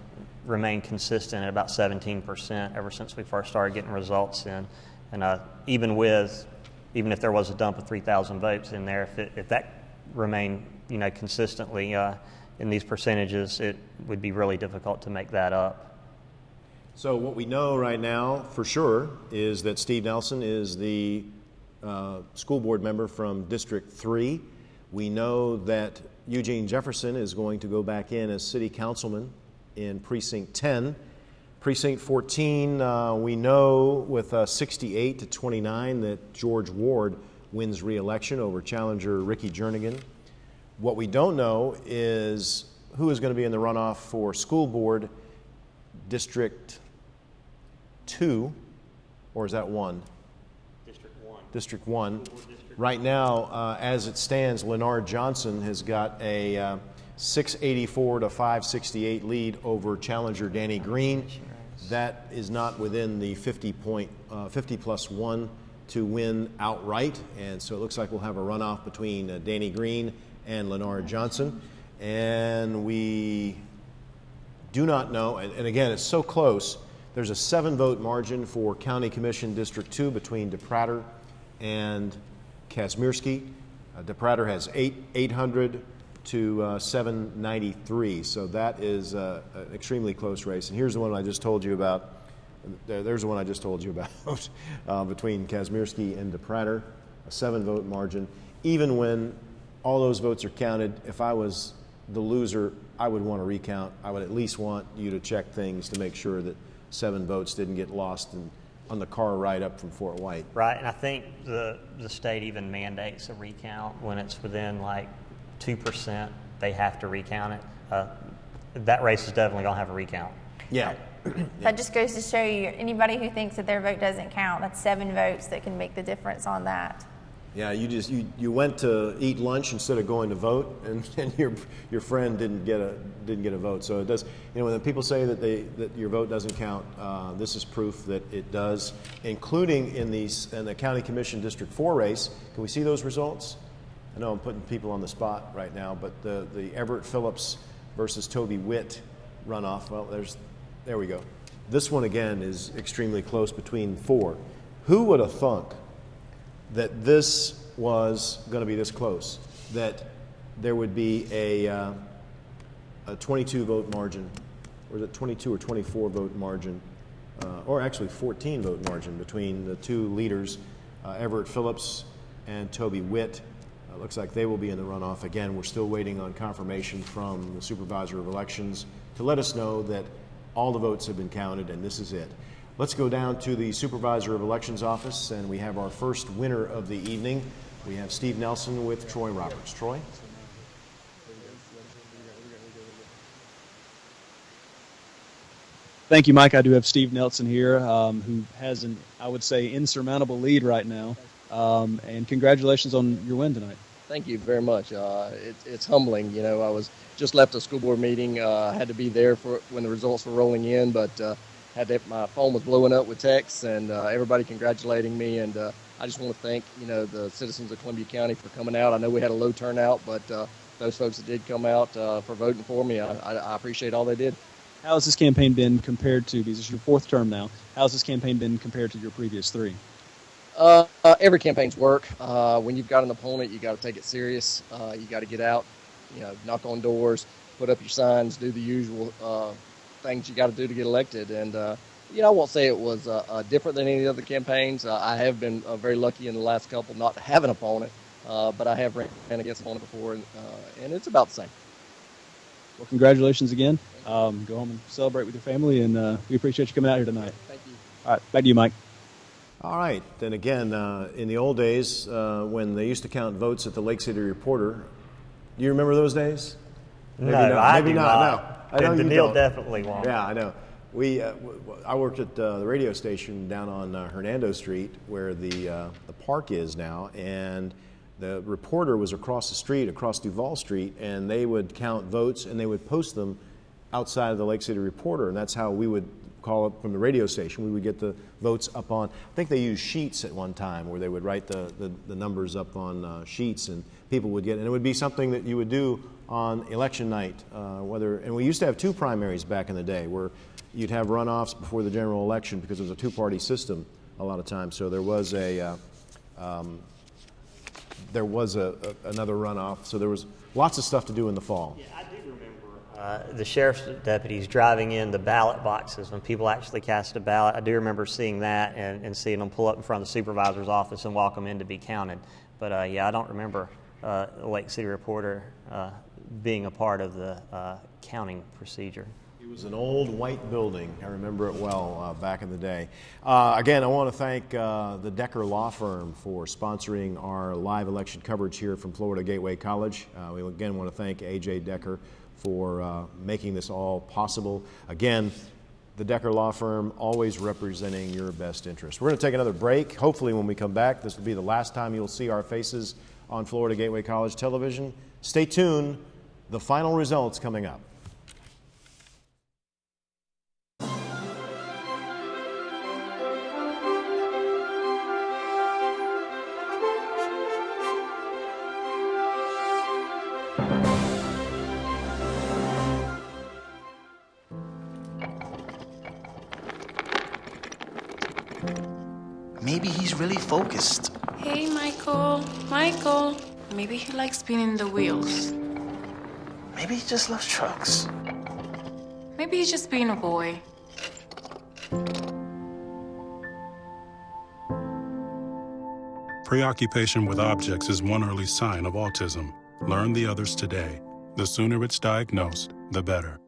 [SPEAKER 3] remained consistent at about 17% ever since we first started getting results in. And even if there was a dump of 3,000 votes in there, if that remained consistently in these percentages, it would be really difficult to make that up.
[SPEAKER 2] So what we know right now for sure is that Steve Nelson is the school board member from District 3. We know that Eugene Jefferson is going to go back in as city councilman in Precinct 10. Precinct 14, we know with 68 to 29 that George Ward wins re-election over challenger Ricky Jernigan. What we don't know is who is going to be in the runoff for school board District 2, or is that 1?
[SPEAKER 3] District 1.
[SPEAKER 2] District 1. Right now, as it stands, Lenard Johnson has got a 684 to 568 lead over challenger Danny Green. That is not within the 50 plus 1 to win outright, and so it looks like we'll have a runoff between Danny Green and Lenard Johnson. And we do not know, and again, it's so close. There's a 7-vote margin for County Commission District 2 between DePrater and Kazmierski. DePrater has 800 to 793, so that is an extremely close race. And here's the one I just told you about. There's the one I just told you about between Kazmierski and DePrater, a 7-vote margin. Even when all those votes are counted, if I was the loser, I would want to recount. I would at least want you to check things to make sure that 7 votes didn't get lost on the car ride up from Fort White.
[SPEAKER 3] Right, and I think the state even mandates a recount when it's within like 2%. They have to recount it. That race is definitely going to have a recount.
[SPEAKER 2] Yeah.
[SPEAKER 4] That just goes to show you, anybody who thinks that their vote doesn't count, that's 7 votes that can make the difference on that.
[SPEAKER 2] Yeah, you went to eat lunch instead of going to vote, and your friend didn't get a vote. So it does. When people say that your vote doesn't count, this is proof that it does, including in the County Commission District 4 race. Can we see those results? I know I'm putting people on the spot right now, but the Everett Phillips versus Toby Witt runoff. Well, there we go. This one again is extremely close between 4. Who would have thunk that this was going to be this close, that there would be a 22-vote margin, or is it 22 or 24-vote margin, or actually 14-vote margin between the two leaders, Everett Phillips and Toby Witt. Looks like they will be in the runoff. Again, we're still waiting on confirmation from the Supervisor of Elections to let us know that all the votes have been counted and this is it. Let's go down to the Supervisor of Elections office, and we have our first winner of the evening. We have Steve Nelson with Troy Roberts. Troy?
[SPEAKER 5] Thank you, Mike. I do have Steve Nelson here, who has an, I would say, insurmountable lead right now. And congratulations on your win tonight.
[SPEAKER 7] Thank you very much. It's humbling. You know, I was just left a school board meeting. Had to be there for when the results were rolling in, but my phone was blowing up with texts and everybody congratulating me. And I just want to thank, the citizens of Columbia County for coming out. I know we had a low turnout, but those folks that did come out for voting for me, I appreciate all they did.
[SPEAKER 5] How has this campaign been compared to, because it's your fourth term now, how has this campaign been compared to your previous three?
[SPEAKER 7] Every campaign's work. When you've got an opponent, you got to take it serious. You got to get out, knock on doors, put up your signs, do the usual things you got to do to get elected. And, I won't say it was different than any other campaigns. I have been very lucky in the last couple not to have an opponent, but I have ran against an opponent before, and it's about the same.
[SPEAKER 5] Well, congratulations again. Go home and celebrate with your family, and we appreciate you coming out here tonight.
[SPEAKER 7] Thank you.
[SPEAKER 5] All right, back to you, Mike.
[SPEAKER 2] All right. Then again, in the old days, when they used to count votes at the Lake City Reporter, do you remember those days?
[SPEAKER 3] Maybe I do not.
[SPEAKER 2] No, I know you
[SPEAKER 3] Daniil
[SPEAKER 2] don't.
[SPEAKER 3] definitely won't.
[SPEAKER 2] Yeah, I know. I worked at the radio station down on Hernando Street, where the park is now, and the Reporter was across the street, across Duval Street, and they would count votes and they would post them outside of the Lake City Reporter, and that's how we would call it from the radio station. We would get the votes up on, I think they used sheets at one time where they would write the numbers up on sheets, and people would get, and it would be something that you would do on election night, and we used to have two primaries back in the day where you'd have runoffs before the general election because it was a two-party system a lot of times. So there was another runoff. So there was lots of stuff to do in the fall.
[SPEAKER 3] Yeah, I do remember the sheriff's deputies driving in the ballot boxes when people actually cast a ballot. I do remember seeing that and seeing them pull up in front of the supervisor's office and walk them in to be counted. But I don't remember the Lake City Reporter being a part of the counting procedure.
[SPEAKER 2] It was an old white building. I remember it well back in the day. Again, I want to thank the Decker Law Firm for sponsoring our live election coverage here from Florida Gateway College. We again want to thank A.J. Decker for making this all possible. Again, the Decker Law Firm always representing your best interest. We're going to take another break. Hopefully when we come back, this will be the last time you'll see our faces on Florida Gateway College television. Stay tuned. The final results coming up.
[SPEAKER 17] Maybe he's really focused.
[SPEAKER 18] Hey, Michael. Michael. Maybe he likes spinning the wheels.
[SPEAKER 17] Maybe he just loves trucks.
[SPEAKER 18] Maybe he's just being a boy.
[SPEAKER 19] Preoccupation with objects is one early sign of autism. Learn the others today. The sooner it's diagnosed, the better.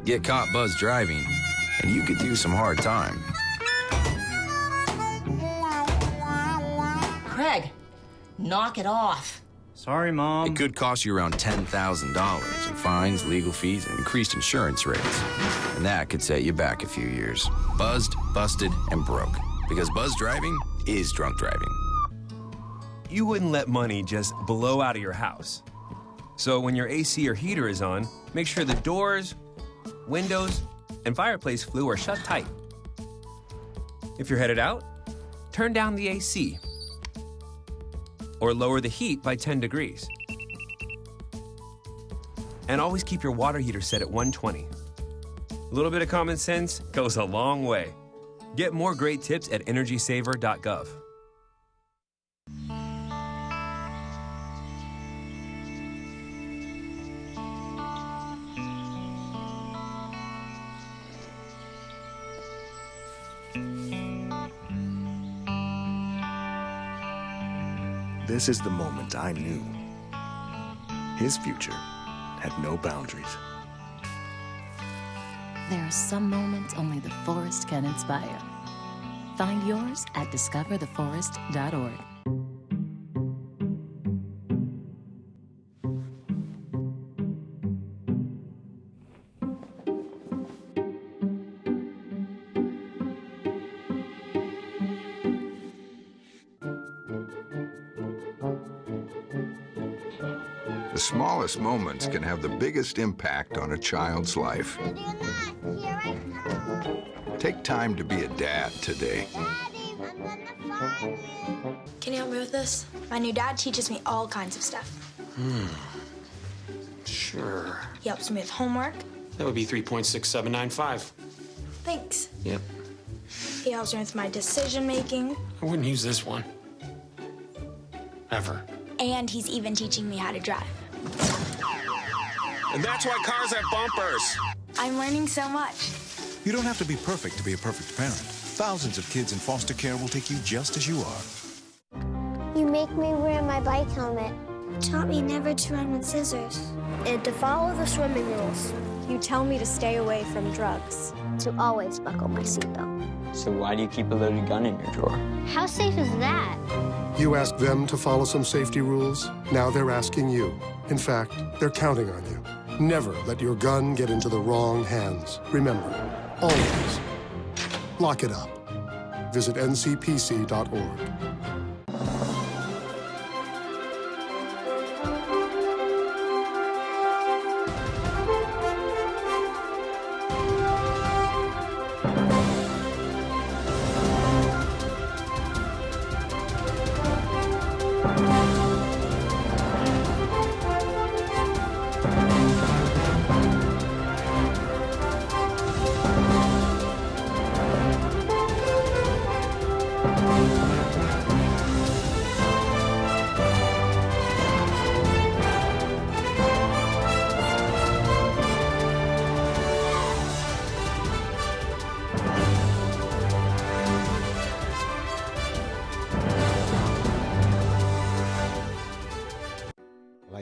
[SPEAKER 20] Get caught buzzed driving, and you could do some hard time.
[SPEAKER 21] Craig, knock it off.
[SPEAKER 20] Sorry, Mom. It could cost you around $10,000 in fines, legal fees, and increased insurance rates. And that could set you back a few years. Buzzed, busted, and broke. Because buzz driving is drunk driving.
[SPEAKER 22] You wouldn't let money just blow out of your house. So when your AC or heater is on, make sure the doors, windows, and fireplace flue are shut tight. If you're headed out, turn down the AC or lower the heat by 10 degrees. And always keep your water heater set at 120. A little bit of common sense goes a long way. Get more great tips at energysaver.gov.
[SPEAKER 23] This is the moment I knew. His future had no boundaries.
[SPEAKER 24] There are some moments only the forest can inspire. Find yours at discovertheforest.org.
[SPEAKER 6] The smallest moments can have the biggest impact on a child's life. Take time to be a dad today.
[SPEAKER 8] Can you help me with this? My new dad teaches me all kinds of stuff.
[SPEAKER 9] Sure.
[SPEAKER 8] He helps me with homework.
[SPEAKER 9] That would be 3.6795.
[SPEAKER 8] Thanks.
[SPEAKER 9] Yep.
[SPEAKER 8] He helps me with my decision making.
[SPEAKER 9] I wouldn't use this one. Ever.
[SPEAKER 8] And he's even teaching me how to drive.
[SPEAKER 9] And that's why cars have bumpers.
[SPEAKER 8] I'm learning so much.
[SPEAKER 11] You don't have to be perfect to be a perfect parent. Thousands of kids in foster care will take you just as you are.
[SPEAKER 25] You make me wear my bike helmet. Taught me never to run with scissors. And to follow the swimming rules.
[SPEAKER 26] You tell me to stay away from drugs.
[SPEAKER 25] To always buckle my seatbelt.
[SPEAKER 27] So why do you keep a loaded gun in your drawer?
[SPEAKER 25] How safe is that?
[SPEAKER 28] You asked them to follow some safety rules. Now they're asking you. In fact, they're counting on you. Never let your gun get into the wrong hands. Remember, always lock it up. Visit ncpc.org.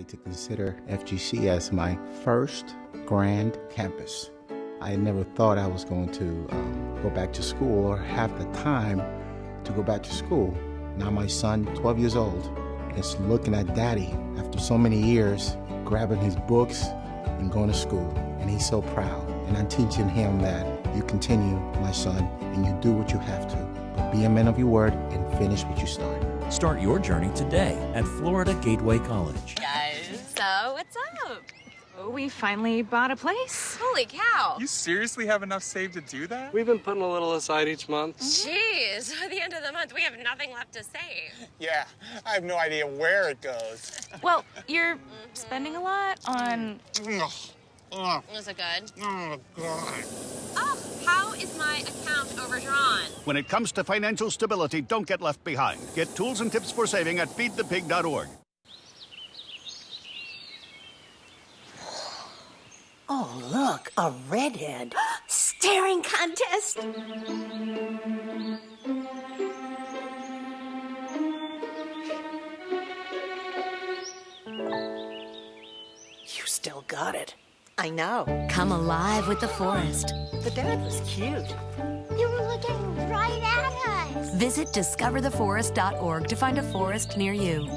[SPEAKER 29] To consider FGC as my first grand campus. I had never thought I was going to go back to school or have the time to go back to school. Now my son, 12 years old, is looking at daddy after so many years, grabbing his books and going to school. And he's so proud. And I'm teaching him that you continue, my son, and you do what you have to. But be a man of your word and finish what you started.
[SPEAKER 30] Start your journey today at Florida Gateway College.
[SPEAKER 31] So, what's up? Oh, we finally bought a place. Holy cow.
[SPEAKER 32] You seriously have enough saved to do that?
[SPEAKER 33] We've been putting a little aside each month.
[SPEAKER 31] Jeez, at the end of the month, we have nothing left to save.
[SPEAKER 32] Yeah, I have no idea where it goes.
[SPEAKER 31] Well, you're spending a lot on...
[SPEAKER 32] Is
[SPEAKER 31] it good?
[SPEAKER 32] Oh, God.
[SPEAKER 31] Oh, how is my account overdrawn?
[SPEAKER 34] When it comes to financial stability, don't get left behind. Get tools and tips for saving at feedthepig.org.
[SPEAKER 35] Oh, look, a redhead.
[SPEAKER 26] Staring contest.
[SPEAKER 35] You still got it.
[SPEAKER 26] I know.
[SPEAKER 24] Come alive with the forest.
[SPEAKER 35] The dad was cute.
[SPEAKER 25] They were looking right at us.
[SPEAKER 24] Visit discovertheforest.org to find a forest near you.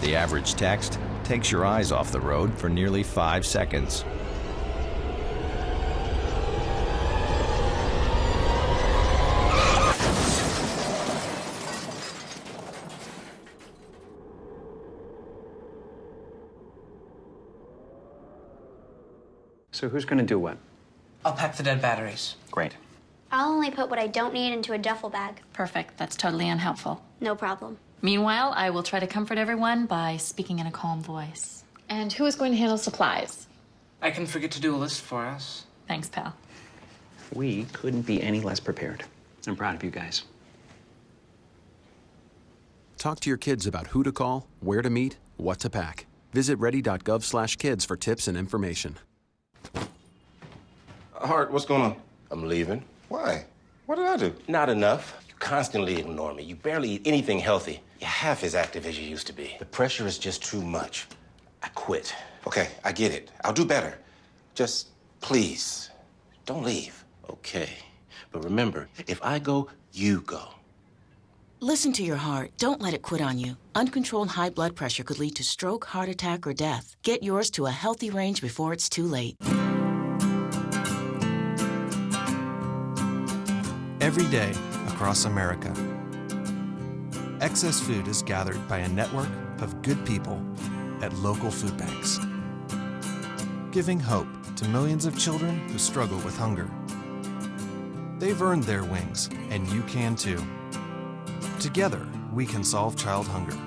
[SPEAKER 36] The average text takes your eyes off the road for nearly 5 seconds.
[SPEAKER 37] So who's going to do what?
[SPEAKER 38] I'll pack the dead batteries.
[SPEAKER 37] Great.
[SPEAKER 25] I'll only put what I don't need into a duffel bag.
[SPEAKER 24] Perfect. That's totally unhelpful.
[SPEAKER 25] No problem.
[SPEAKER 24] Meanwhile, I will try to comfort everyone by speaking in a calm voice. And who is going to handle supplies?
[SPEAKER 38] I can forget to do a list for us.
[SPEAKER 24] Thanks, pal.
[SPEAKER 37] We couldn't be any less prepared. I'm proud of you guys.
[SPEAKER 20] Talk to your kids about who to call, where to meet, what to pack. Visit ready.gov/kids for tips and information.
[SPEAKER 39] Hart, what's going on? I'm leaving. Why? What did I do? Not enough. You constantly ignore me. You barely eat anything healthy. You're half as active as you used to be. The pressure is just too much. I quit. Okay, I get it. I'll do better. Just, please, don't leave. Okay. But remember, if I go, you go.
[SPEAKER 40] Listen to your heart. Don't let it quit on you. Uncontrolled high blood pressure could lead to stroke, heart attack, or death. Get yours to a healthy range before it's too late.
[SPEAKER 1] every day across America. Excess food is gathered by a network of good people at local food banks, giving hope to millions of children who struggle with hunger. They've earned their wings, and you can too. Together, we can solve child hunger.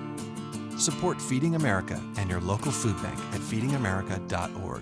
[SPEAKER 1] Support Feeding America and your local food bank at feedingamerica.org.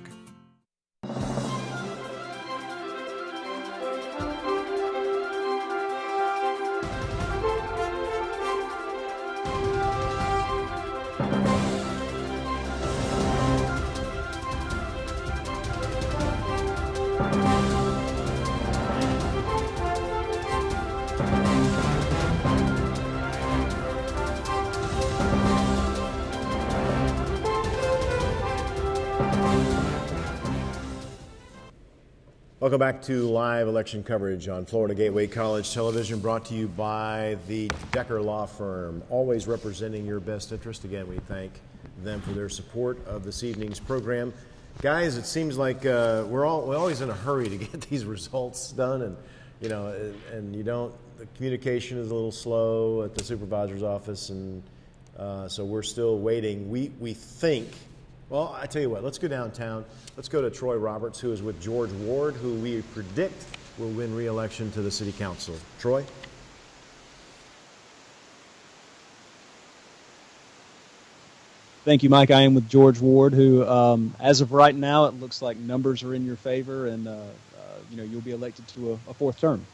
[SPEAKER 2] Welcome back to live election coverage on Florida Gateway College Television, brought to you by the Decker Law Firm, always representing your best interest. Again, we thank them for their support of this evening's program. Guys, it seems like we're always in a hurry to get these results done, and the communication is a little slow at the supervisor's office, and so we're still waiting. We think. Well, I tell you what, let's go downtown. Let's go to Troy Roberts, who is with George Ward, who we predict will win re-election to the city council. Troy?
[SPEAKER 3] Thank you, Mike. I am with George Ward, who, as of right now, it looks like numbers are in your favor, and you'll be elected to a fourth term.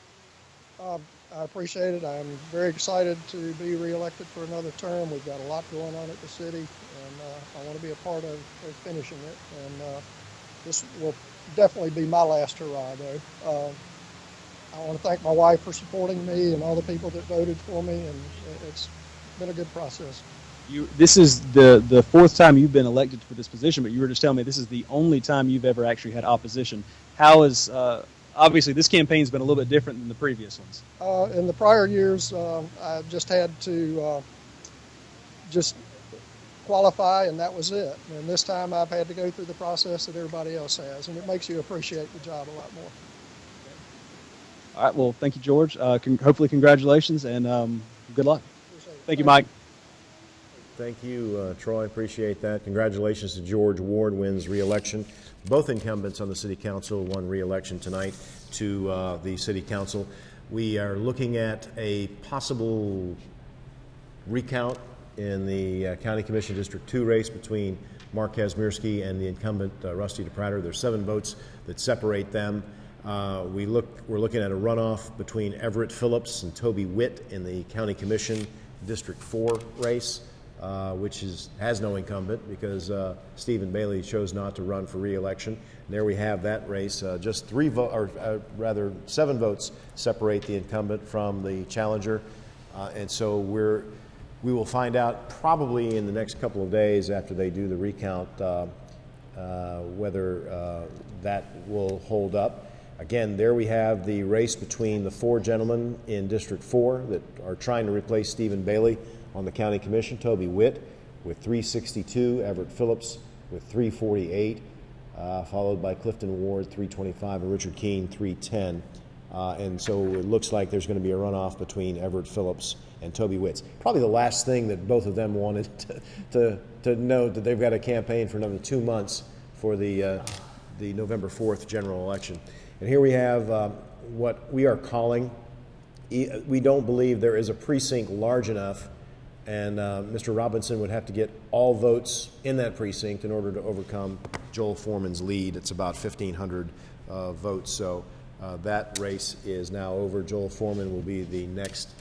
[SPEAKER 4] I appreciate it. I'm very excited to be reelected for another term. We've got a lot going on at the city, and I want to be a part of finishing it. And this will definitely be my last hurrah, though. I want to thank my wife for supporting me and all the people that voted for me, and it's been a good process.
[SPEAKER 3] This is the fourth time you've been elected for this position, but you were just telling me this is the only time you've ever actually had opposition. How is obviously this campaign's been a little bit different than the previous ones?
[SPEAKER 4] In the prior years, I just had to just qualify, and that was it. And this time I've had to go through the process that everybody else has, and it makes you appreciate the job a lot more.
[SPEAKER 3] All right, well, thank you, George. Hopefully congratulations, and good luck. Thank you, Mike.
[SPEAKER 2] Thank you, Troy. Appreciate that. Congratulations to George Ward, wins re-election. Both incumbents on the city council won re-election tonight to the city council. We are looking at a possible recount in the County Commission District 2 race between Mark Kazmierski and the incumbent Rusty DePrater. There's 7 votes that separate them. We're looking at a runoff between Everett Phillips and Toby Witt in the County Commission District 4 race, which has no incumbent because Stephen Bailey chose not to run for re-election. And there we have that race. Just 7 votes separate the incumbent from the challenger, and so we will find out probably in the next couple of days after they do the recount whether that will hold up. Again, there we have the race between the 4 gentlemen in District 4 that are trying to replace Stephen Bailey on the County Commission. Toby Witt with 362, Everett Phillips with 348, followed by Clifton Ward 325 and Richard Keene 310. And so it looks like there's going to be a runoff between Everett Phillips and Toby Witt. Probably the last thing that both of them wanted to note that they've got a campaign for another 2 months for the November 4th general election. And here we have what we are calling, we don't believe there is a precinct large enough, and Mr. Robinson would have to get all votes in that precinct in order to overcome Joel Foreman's lead. It's about 1,500 votes, so that race is now over. Joel Foreman will be the next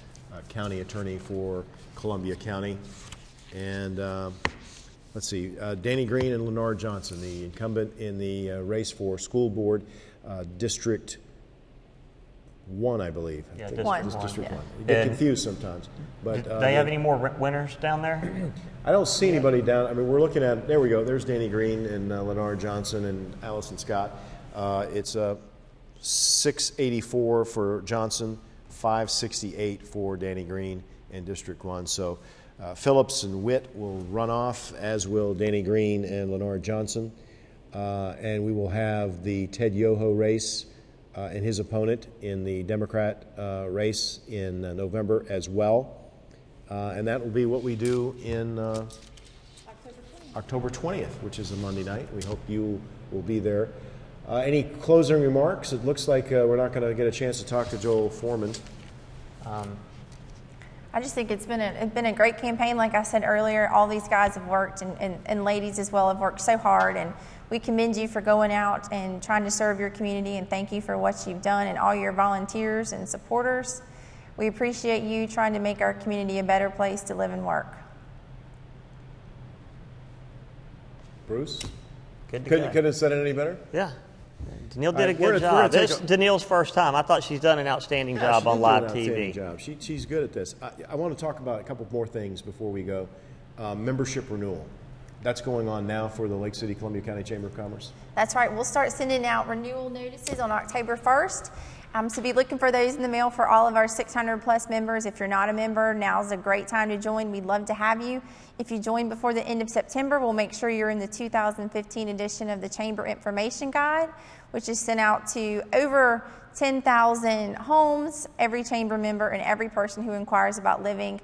[SPEAKER 2] county attorney for Columbia County. And let's see, Danny Green and Lenore Johnson, the incumbent in the race for school board, District 1, I believe.
[SPEAKER 5] Yeah,
[SPEAKER 2] District
[SPEAKER 5] 1.
[SPEAKER 2] District 1. You get confused sometimes. But
[SPEAKER 5] do they have any more winners down there?
[SPEAKER 2] I don't see anybody down. I mean, we're looking at, there we go. There's Danny Green and Lenore Johnson and Allison Scott. It's 684 for Johnson, 568 for Danny Green in District 1. So Phillips and Witt will run off, as will Danny Green and Lenore Johnson. And we will have the Ted Yoho race and his opponent in the Democrat race in November as well. And that will be what we do in October 20th, which is a Monday night. We hope you will be there. Any closing remarks? It looks like we're not going to get a chance to talk to Joel Foreman.
[SPEAKER 6] I just think it's been a great campaign. Like I said earlier, all these guys have worked, and ladies as well have worked so hard, and we commend you for going out and trying to serve your community, and thank you for what you've done and all your volunteers and supporters. We appreciate you trying to make our community a better place to live and work.
[SPEAKER 2] Bruce?
[SPEAKER 5] Couldn't
[SPEAKER 2] have said it any better?
[SPEAKER 5] Yeah. Danielle did a good job. This is Danielle's first time. I thought she's done an outstanding job on live TV.
[SPEAKER 2] Job. She's good at this. I want to talk about a couple more things before we go. Membership renewal. That's going on now for the Lake City Columbia County Chamber of Commerce.
[SPEAKER 6] That's right. We'll start sending out renewal notices on October 1st. So be looking for those in the mail for all of our 600 plus members. If you're not a member, now's a great time to join. We'd love to have you. If you join before the end of September, we'll make sure you're in the 2015 edition of the Chamber Information Guide, which is sent out to over 10,000 homes, every Chamber member, and every person who inquires about living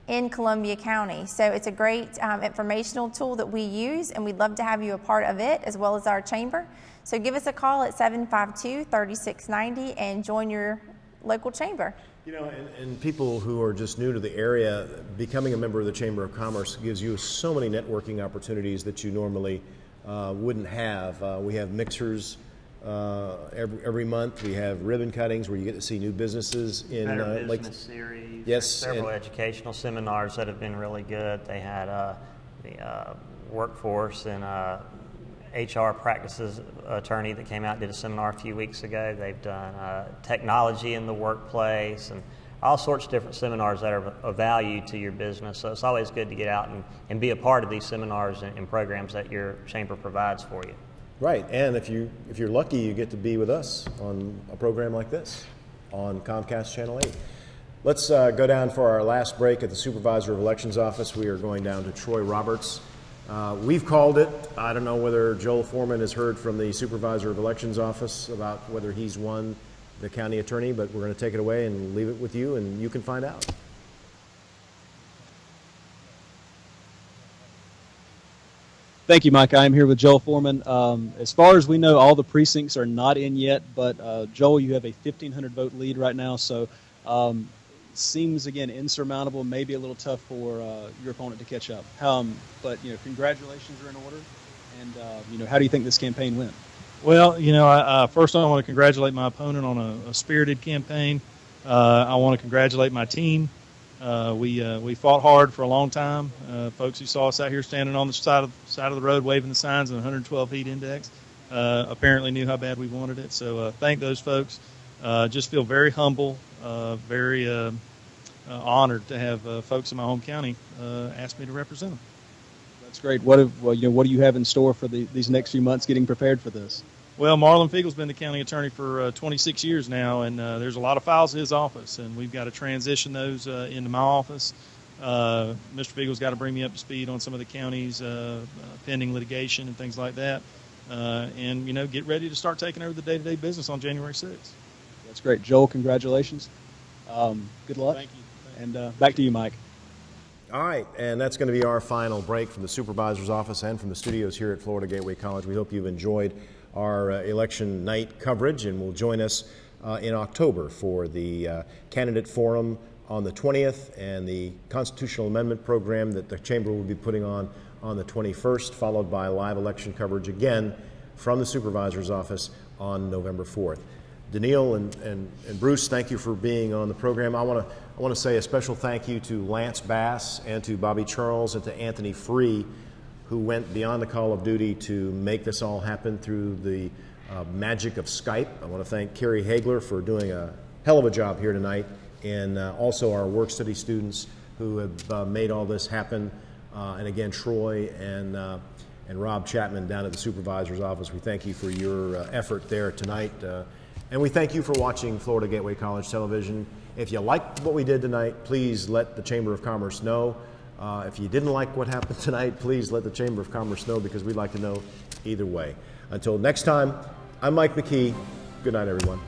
[SPEAKER 6] in Columbia County. So it's a great informational tool that we use, and we'd love to have you a part of it as well as our Chamber. So give us a call at 752-3690 and join your local chamber.
[SPEAKER 2] You know, and people who are just new to the area, becoming a member of the Chamber of Commerce gives you so many networking opportunities that you normally wouldn't have. We have mixers every month. We have ribbon cuttings where you get to see new businesses in
[SPEAKER 5] Better Business Series.
[SPEAKER 2] Yes,
[SPEAKER 5] several educational seminars that have been really good. They had the workforce and HR practices attorney that came out and did a seminar a few weeks ago. They've done technology in the workplace and all sorts of different seminars that are of value to your business. So it's always good to get out and be a part of these seminars and programs that your chamber provides for you.
[SPEAKER 2] Right, and if you're lucky, you get to be with us on a program like this on Comcast Channel 8. Let's go down for our last break at the Supervisor of Elections office. We are going down to Troy Roberts. We've called it. I don't know whether Joel Foreman has heard from the Supervisor of Elections office about whether he's won the county attorney, but we're going to take it away and leave it with you, and you can find out.
[SPEAKER 3] Thank you, Mike. I am here with Joel Foreman. As far as we know, all the precincts are not in yet, but Joel, you have a 1,500 vote lead right now, so seems, again, insurmountable, maybe a little tough for your opponent to catch up. But, congratulations are in order. And, how do you think this campaign went?
[SPEAKER 7] Well, first I want to congratulate my opponent on a spirited campaign. I want to congratulate my team. We fought hard for a long time. Folks who saw us out here standing on the side of the road waving the signs and 112 heat index apparently knew how bad we wanted it. So thank those folks. Just feel very humble, very honored to have folks in my home county ask me to represent them.
[SPEAKER 3] That's great. What do you have in store for these next few months getting prepared for this?
[SPEAKER 7] Well, Marlon Fiegel's been the county attorney for 26 years now, and there's a lot of files in his office, and we've got to transition those into my office. Mr. Fiegel's got to bring me up to speed on some of the county's pending litigation and things like that, and get ready to start taking over the day-to-day business on January 6th.
[SPEAKER 3] That's great. Joel, congratulations. Good luck.
[SPEAKER 7] Thank you.
[SPEAKER 3] And back to you, Mike.
[SPEAKER 2] All right, and that's going to be our final break from the Supervisor's office and from the studios here at Florida Gateway College. We hope you've enjoyed our election night coverage, and will join us in October for the candidate forum on the 20th and the constitutional amendment program that the Chamber will be putting on the 21st, followed by live election coverage again from the Supervisor's office on November 4th. Danielle and Bruce, thank you for being on the program. I want to say a special thank you to Lance Bass and to Bobby Charles and to Anthony Free, who went beyond the call of duty to make this all happen through the magic of Skype. I want to thank Carrie Hagler for doing a hell of a job here tonight, and also our work study students who have made all this happen, and again, Troy and Rob Chapman down at the Supervisor's office. We thank you for your effort there tonight. And we thank you for watching Florida Gateway College Television. If you liked what we did tonight, please let the Chamber of Commerce know. If you didn't like what happened tonight, please let the Chamber of Commerce know, because we'd like to know either way. Until next time, I'm Mike McKee. Good night, everyone.